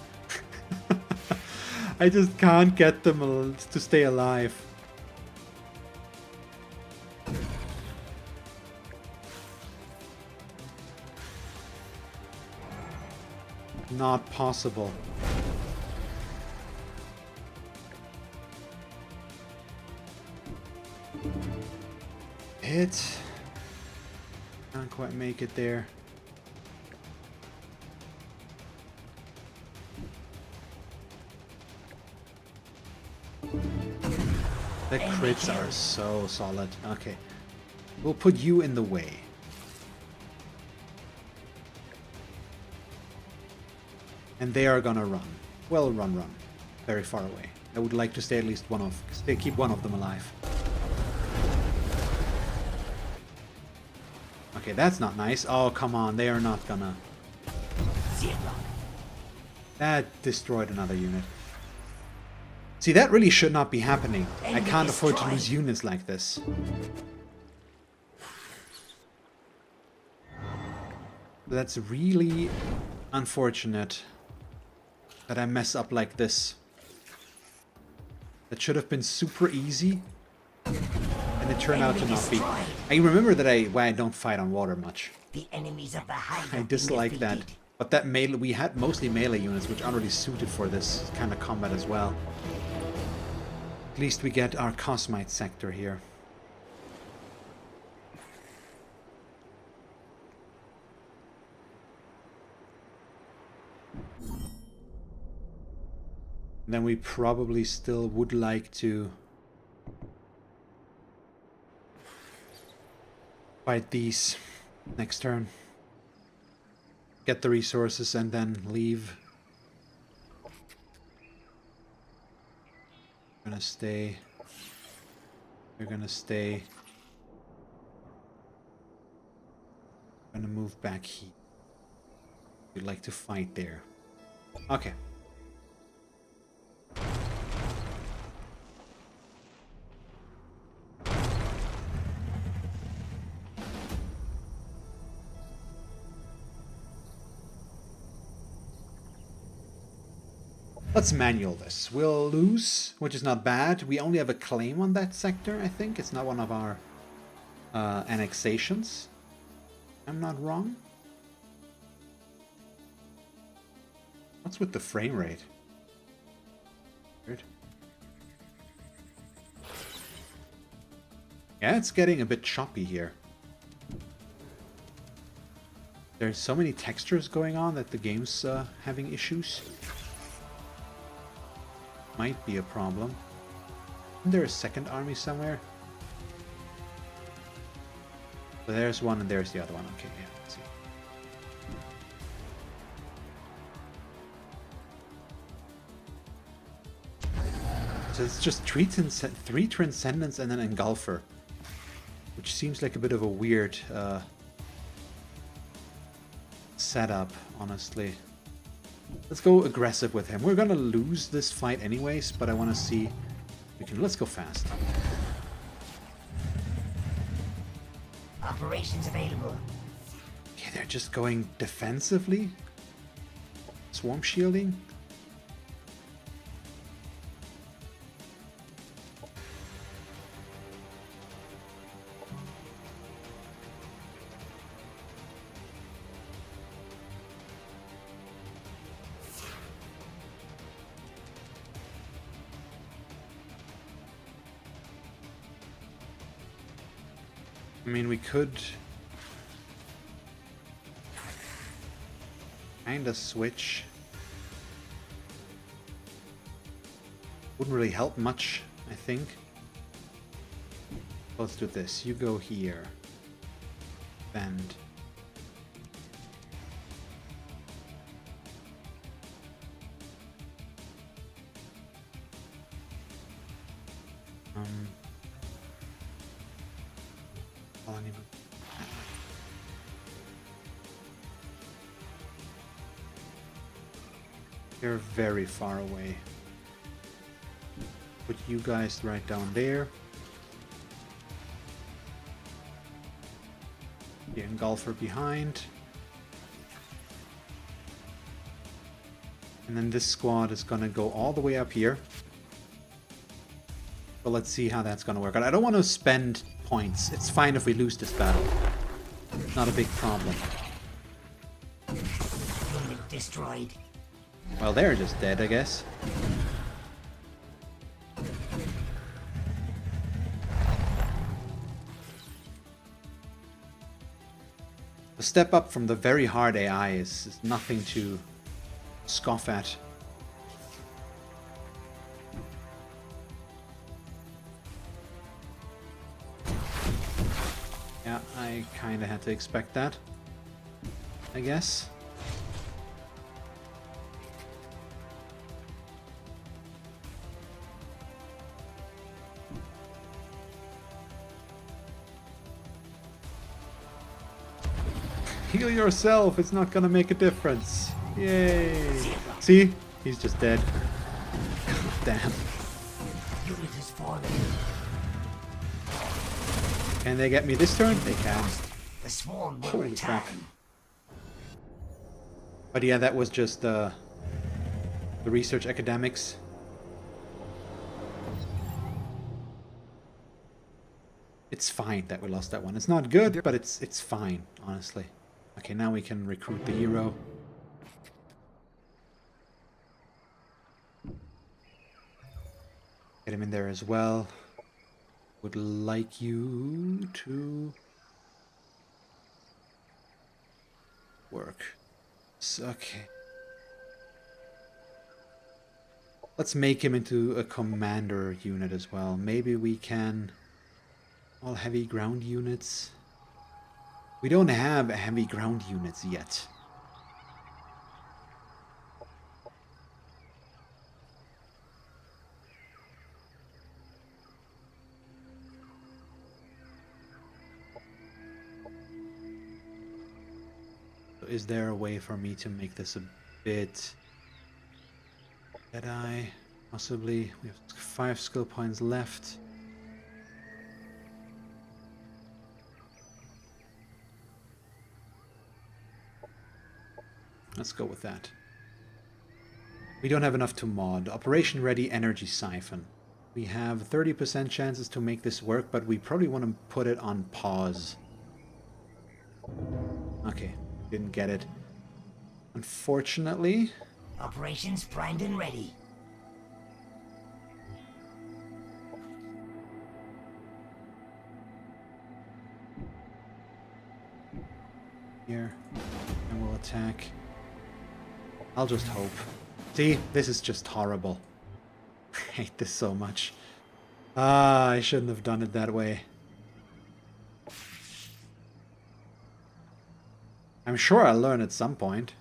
I just can't get them to stay alive. Not possible. Hit. Can't quite make it there. The crits are so solid. Okay. We'll put you in the way. And they are gonna run. Well, run. Very far away. I would like to stay at least keep one of them alive. Okay, that's not nice. Oh, come on. They are not gonna... That destroyed another unit. See, that really should not be happening. I Enemy can't afford to destroyed. lose units like this. That's really unfortunate that I mess up like this. That should have been super easy, and it turned out to not be. I remember that why I don't fight on water much. The enemies of the Hive I have been dislike that. defeated. But that melee, we had mostly melee units, which aren't really suited for this kind of combat as well. At least we get our Cosmite sector here. Then we probably still would like to fight these next turn. Get the resources and then leave. We're gonna stay. We're gonna stay. Gonna move back here. We'd like to fight there. Okay. Let's manual this. We'll lose, which is not bad. We only have a claim on that sector, I think. It's not one of our annexations. I'm not wrong. What's with the frame rate? Weird. Yeah, it's getting a bit choppy here. There's so many textures going on that the game's having issues. Might be a problem. Isn't there a second army somewhere? So there's one and there's the other one. Okay, yeah, let's see. So it's just three Transcendents and an Engulfer. Which seems like a bit of a weird setup, honestly. Let's go aggressive with him. We're gonna lose this fight anyways, but I want to see. Let's go fast. Operations available. Okay, they're just going defensively. Swarm shielding. I mean, we could kind of switch. Wouldn't really help much, I think. Let's do this. You go here. Bend. They're very far away. Put you guys right down there. The Engulfer behind. And then this squad is gonna go all the way up here. But let's see how that's gonna work out. I don't want to spend points. It's fine if we lose this battle. Not a big problem. Unit destroyed. Well, they're just dead, I guess. The step up from the very hard AI is nothing to scoff at. Yeah, I kinda had to expect that, I guess. Heal yourself, it's not gonna make a difference. Yay! See? He's just dead. God damn. Can they get me this turn? They can. The swarm will Holy return. crap. But yeah, that was just the research academics. It's fine that we lost that one. It's not good, but it's fine, honestly. Okay, now we can recruit the hero. Get him in there as well. Would like you to work. Okay. Let's make him into a commander unit as well. Maybe we can... all heavy ground units. We don't have heavy ground units yet. So is there a way for me to make this a bit... Jedi? Possibly. We have 5 skill points left. Let's go with that. We don't have enough to mod. Operation Ready Energy Siphon. We have 30% chances to make this work, but we probably want to put it on pause. Okay, didn't get it. Unfortunately. Operations primed and ready. Here. And we'll attack. I'll just hope. See, this is just horrible. I hate this so much. Ah, I shouldn't have done it that way. I'm sure I'll learn at some point.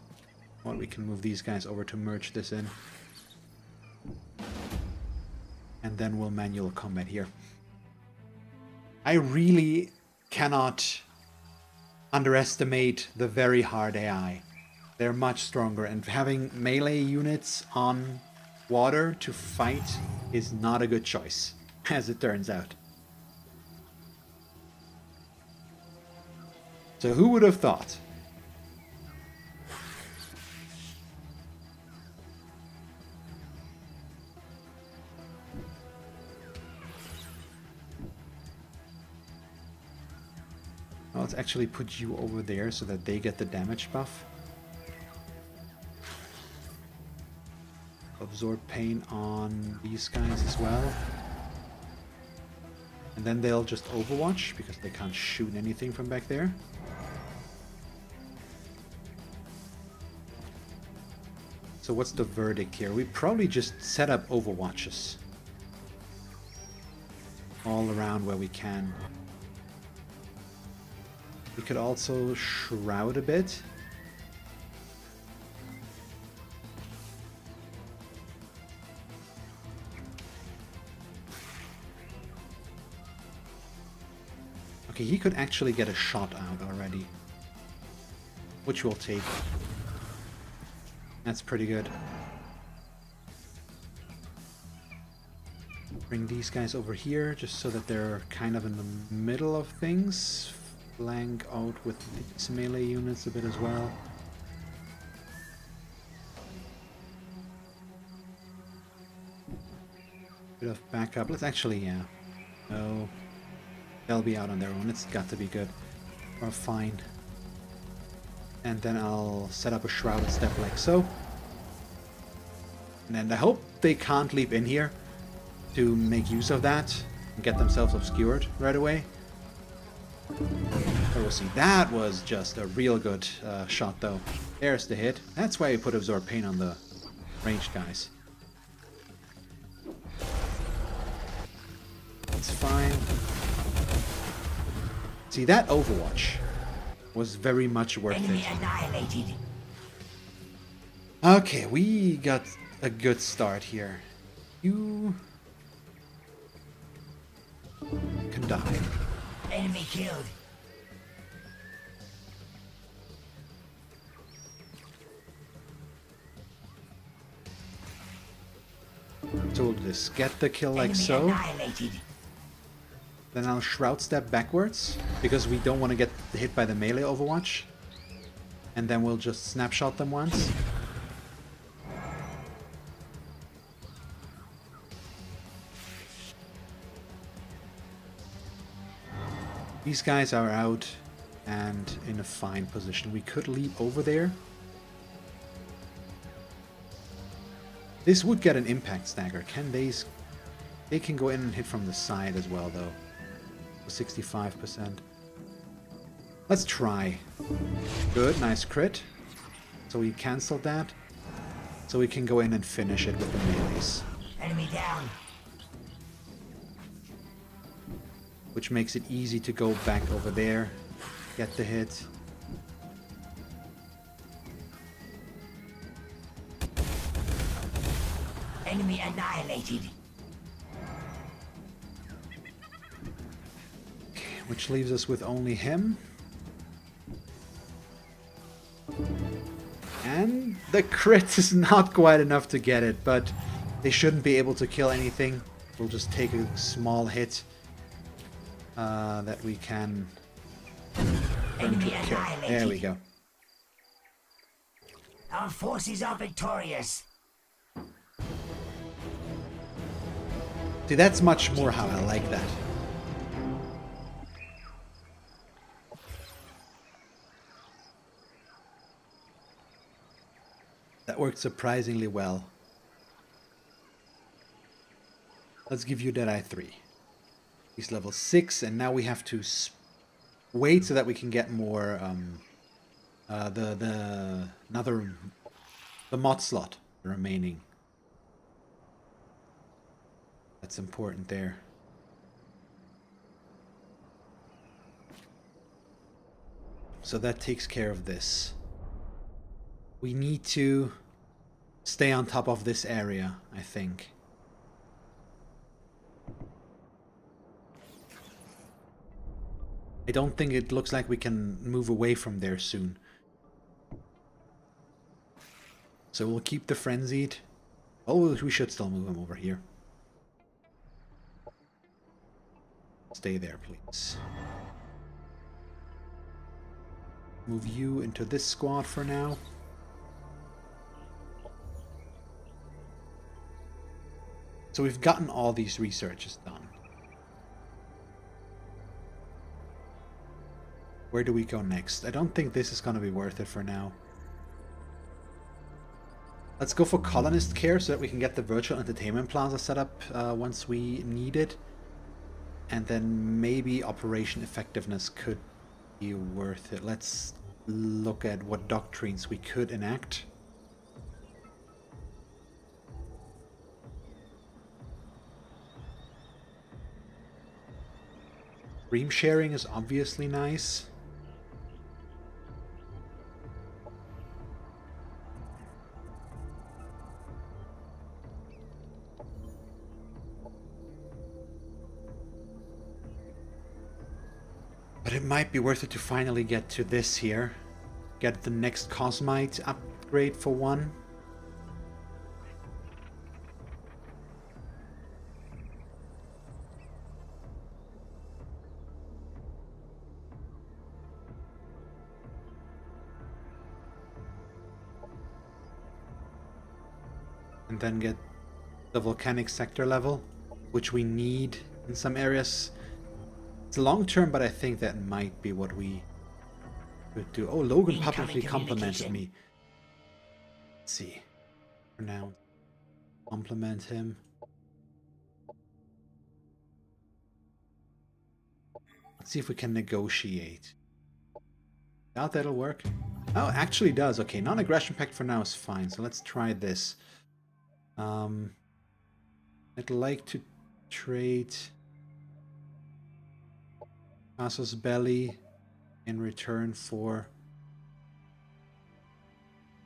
Well, we can move these guys over to merge this in. And then we'll manual combat here. I really cannot underestimate the very hard AI. They're much stronger, and having melee units on water to fight is not a good choice, as it turns out. So who would have thought? Well, let's actually put you over there so that they get the damage buff. Absorb pain on these guys as well. And then they'll just overwatch because they can't shoot anything from back there. So what's the verdict here? We probably just set up overwatches all around where we can. We could also shroud a bit. Okay, he could actually get a shot out already, which we'll take. That's pretty good. Bring these guys over here just so that they're kind of in the middle of things. Flank out with these melee units a bit as well. Bit of backup. Let's actually, yeah. No. They'll be out on their own. It's got to be good. Or fine. And then I'll set up a shrouded step like so. And then I hope they can't leap in here to make use of that and get themselves obscured right away. So we'll see. That was just a real good shot though. There's the hit. That's why I put Absorb Pain on the ranged guys. It's fine. See, that Overwatch was very much worth Enemy it. annihilated. Okay, we got a good start here. You can die. Enemy killed. So we'll just get the kill like Enemy so. annihilated. Then I'll Shroud Step backwards, because we don't want to get hit by the melee Overwatch. And then we'll just snapshot them once. These guys are out and in a fine position. We could leap over there. This would get an impact stagger. They can go in and hit from the side as well, though. 65%. Let's try. Good, nice crit. So we canceled that. So we can go in and finish it with the melees. Enemy down. Which makes it easy to go back over there, get the hit. Enemy annihilated. Which leaves us with only him. And the crit is not quite enough to get it, but they shouldn't be able to kill anything. We'll just take a small hit that we can Enemy kill. annihilated. There we go. Our forces are victorious. See, that's much more how I like that. That worked surprisingly well. Let's give you Deadeye 3. He's level 6, and now we have to wait so that we can get more the mod slot remaining. That's important there. So that takes care of this. We need to stay on top of this area, I think. I don't think it looks like we can move away from there soon. So we'll keep the frenzied. Oh, we should still move him over here. Stay there, please. Move you into this squad for now. So we've gotten all these researches done. Where do we go next? I don't think this is going to be worth it for now. Let's go for colonist care so that we can get the virtual entertainment plaza set up once we need it. And then maybe operation effectiveness could be worth it. Let's look at what doctrines we could enact. Stream sharing is obviously nice. But it might be worth it to finally get to this here. Get the next Cosmite upgrade for one. And then get the volcanic sector level, which we need in some areas. It's long term, but I think that might be what we could do. Oh, Logan publicly complimented me. Let's see. For now, compliment him. Let's see if we can negotiate. Doubt that'll work. Oh, it actually does. Okay, non-aggression pact for now is fine. So let's try this. I'd like to trade Casus Belli in return for...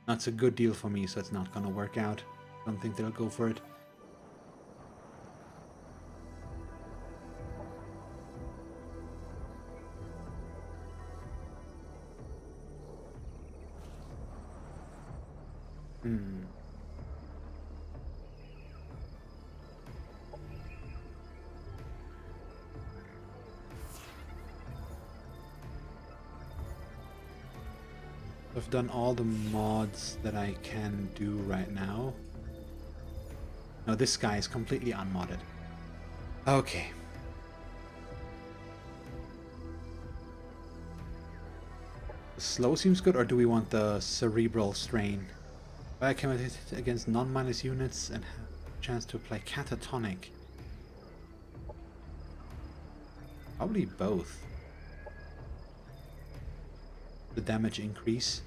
That's a good deal for me, so it's not gonna work out. Don't think they'll go for it. I've done all the mods that I can do right now. No, this guy is completely unmodded. Okay. The slow seems good, or do we want the cerebral strain? I can hit against non-minus units and have a chance to apply catatonic. Probably both. The damage increase.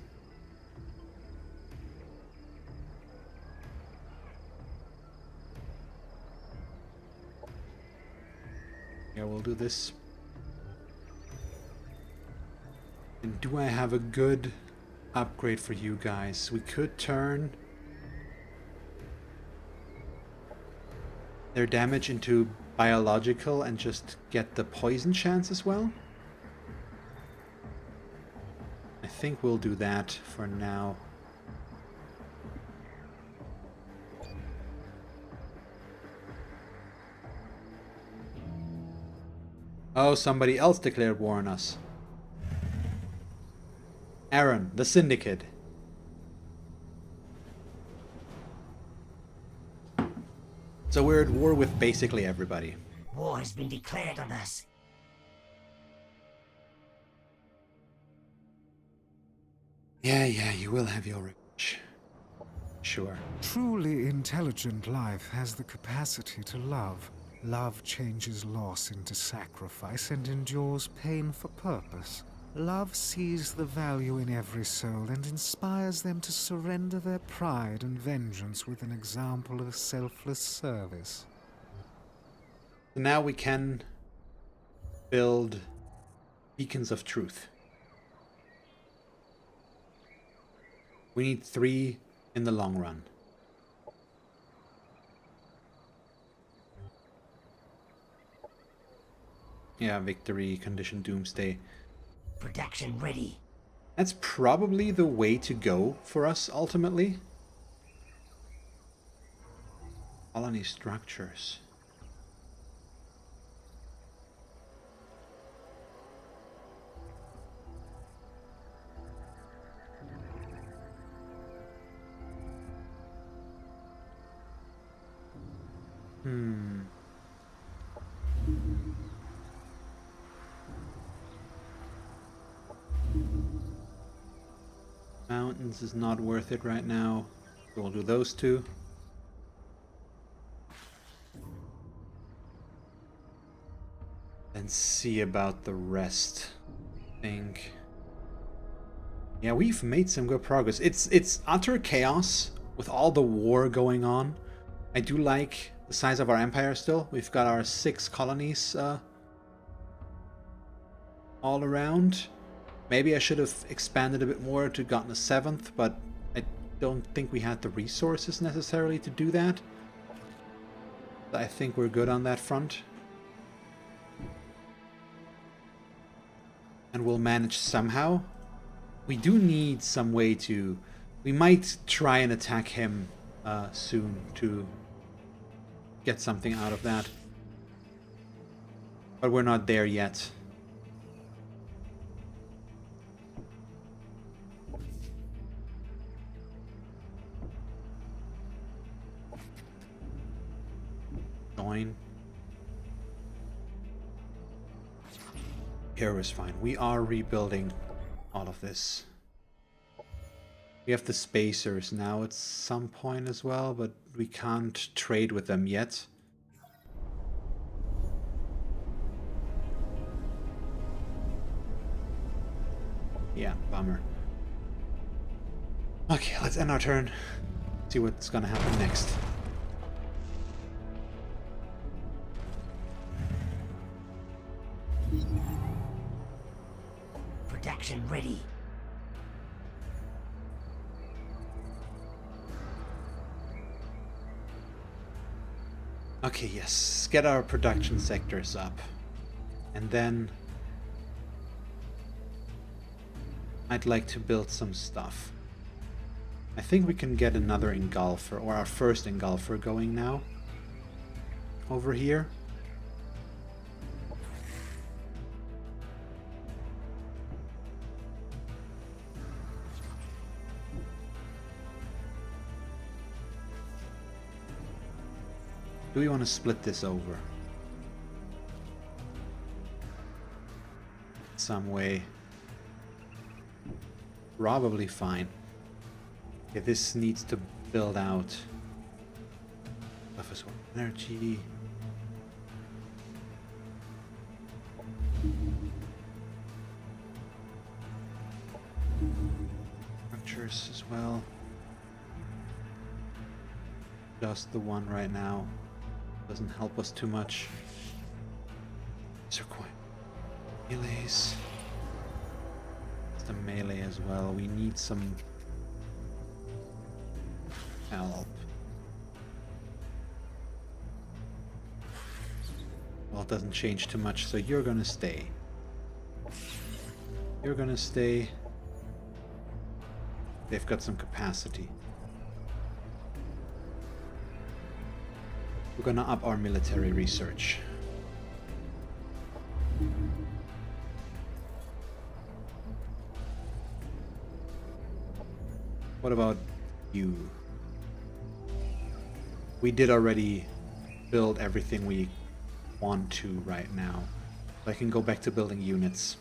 Yeah, we'll do this. And do I have a good upgrade for you guys? We could turn their damage into biological and just get the poison chance as well. I think we'll do that for now. Oh, somebody else declared war on us. Aaron, the Syndicate. So we're at war with basically everybody. War has been declared on us. Yeah, you will have your revenge. Sure. Truly intelligent life has the capacity to love. Love changes loss into sacrifice and endures pain for purpose. Love sees the value in every soul and inspires them to surrender their pride and vengeance with an example of selfless service. So now we can build beacons of truth. We need 3 in the long run. Yeah, victory, condition, doomsday. Production ready. That's probably the way to go for us ultimately. Colony structures. Mountains is not worth it right now. So we'll do those 2. And see about the rest. I think. Yeah, we've made some good progress. It's utter chaos with all the war going on. I do like the size of our empire still. We've got our 6 colonies all around. Maybe I should have expanded a bit more to gotten a 7th, but I don't think we had the resources necessarily to do that. I think we're good on that front. And we'll manage somehow. We do need some way to... We might try and attack him soon to get something out of that. But we're not there yet. Join. Here is fine. We are rebuilding all of this. We have the spacers now at some point as well, but we can't trade with them yet. Yeah, bummer. Okay, let's end our turn. See what's gonna happen next. Production ready. Okay, yes. Get our production sectors up. And then I'd like to build some stuff. I think we can get another engulfer, or our first engulfer going now. Over here. Do we want to split this over? Some way. Probably fine. Okay, this needs to build out. Surface energy. Structures as well. Just the one right now. Doesn't help us too much. These are quite melees. It's the melee as well. We need some help. Well, it doesn't change too much, so you're gonna stay. You're gonna stay. They've got some capacity. We're gonna up our military research. What about you? We did already build everything we want to right now. I can go back to building units.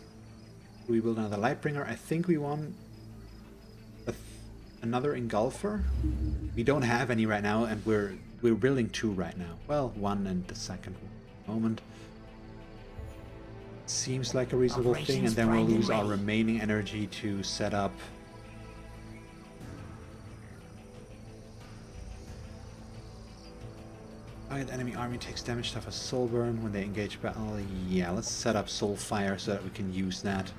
Do we build another Lightbringer? I think we want another Engulfer. We don't have any right now, and we're building 2 right now. Well, 1 and the second one at the moment. Seems like a reasonable thing, and then we'll lose our remaining energy to set up. Target enemy army takes damage to have a soul burn when they engage battle. Yeah, let's set up soul fire so that we can use that.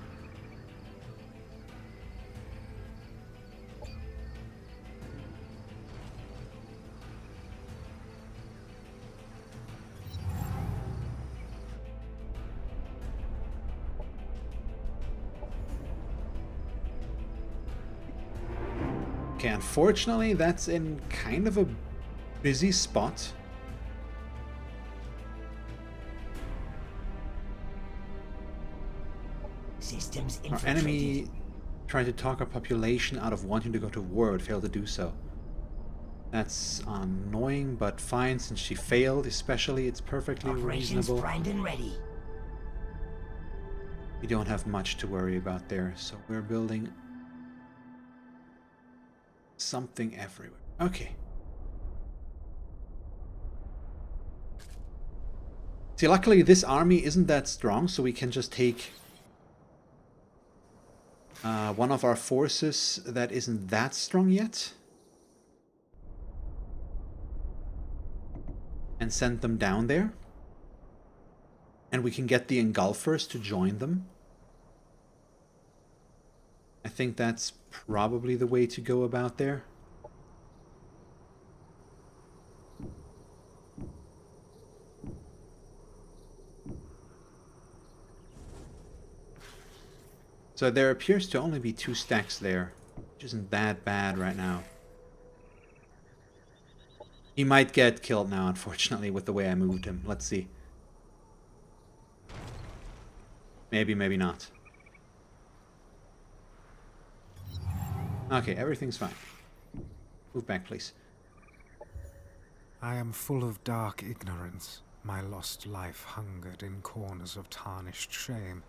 Okay, unfortunately, that's in kind of a busy spot. Systems Our enemy tried to talk our population out of wanting to go to war, but failed to do so. That's annoying, but fine, since she failed, especially, it's perfectly reasonable. primed and ready. We don't have much to worry about there, so we're building something everywhere. Okay. See, luckily this army isn't that strong, so we can just take one of our forces that isn't that strong yet and send them down there. And we can get the Engulfers to join them. I think that's probably the way to go about there. So there appears to only be 2 stacks there, which isn't that bad right now. He might get killed now, unfortunately, with the way I moved him. Let's see. Maybe, maybe not. Okay, everything's fine. Move back, please. I am full of dark ignorance. My lost life hungered in corners of tarnished shame.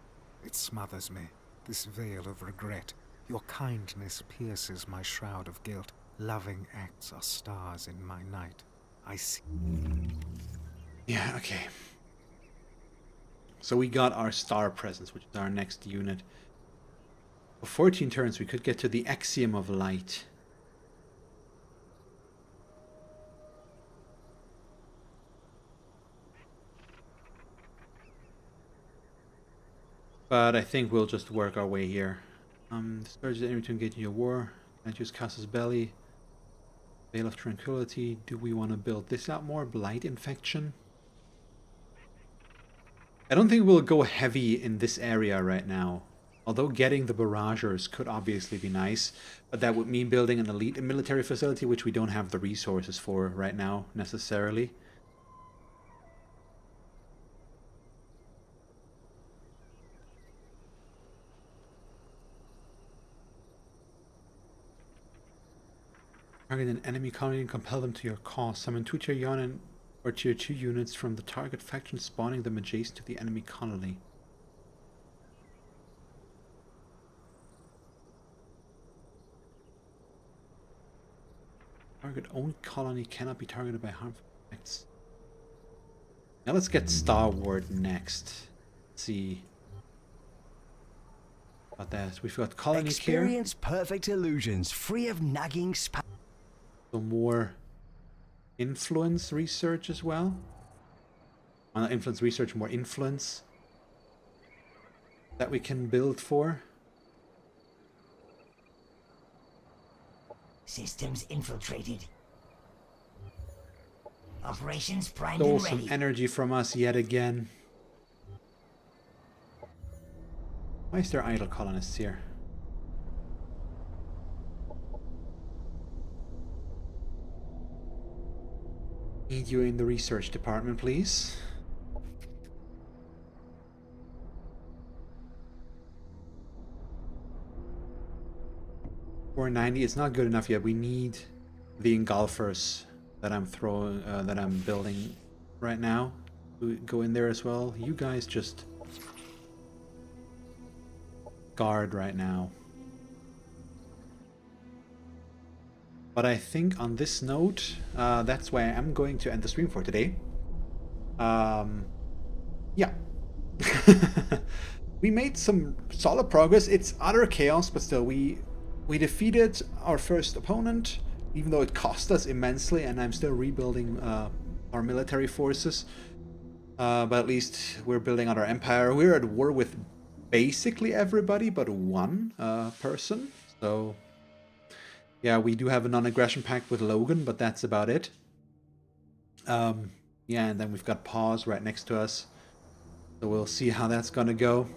It smothers me, this veil of regret. Your kindness pierces my shroud of guilt. Loving acts are stars in my night. I see. Yeah, okay. So we got our star presence, which is our next unit. For 14 turns, we could get to the Axiom of Light. But I think we'll just work our way here. Discourages the enemy to engage in your war. Can't use Casus Belli. Veil of Tranquility. Do we want to build this out more? Blight Infection. I don't think we'll go heavy in this area right now. Although getting the barragers could obviously be nice, but that would mean building an elite military facility, which we don't have the resources for right now, necessarily. Target an enemy colony and compel them to your cause. Summon Tucha Yon and or tier 2 units from the target faction spawning them adjacent to the enemy colony. Target own colony cannot be targeted by harmful effects. Now let's get Star Wars next. Let's see. About that. We've got colony care. Experience perfect illusions, free of nagging Some more influence research as well. Not influence research, more influence that we can build for. systems infiltrated. Operations primed Stole and some ready. energy from us yet again. Why is there idle colonists here? Need you in the research department, please. $490 is not good enough yet. We need the engulfers that I'm throwing, that I'm building right now. We go in there as well. You guys just guard right now. But I think on this note, that's why I'm going to end the stream for today. Yeah. We made some solid progress. It's utter chaos, but still, we defeated our first opponent, even though it cost us immensely, and I'm still rebuilding our military forces. But at least we're building out our empire. We're at war with basically everybody but one person. So yeah, we do have a non-aggression pact with Logan, but that's about it. Yeah, and then we've got Pause right next to us. So we'll see how that's gonna go.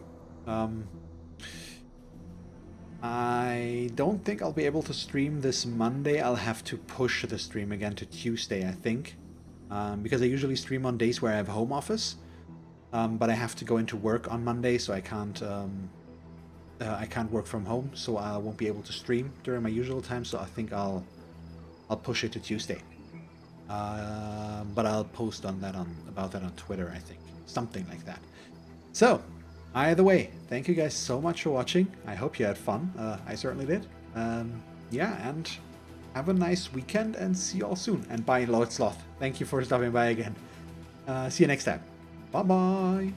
I don't think I'll be able to stream this Monday. I'll have to push the stream again to Tuesday, I think. Because I usually stream on days where I have home office. But I have to go into work on Monday, so I can't work from home, so I won't be able to stream during my usual time. So I think I'll push it to Tuesday. But I'll post on that about that on Twitter, I think, something like that. So either way, thank you guys so much for watching. I hope you had fun. I certainly did. Yeah, and have a nice weekend, and see you all soon. And bye, Lord Sloth. Thank you for stopping by again. See you next time. Bye bye.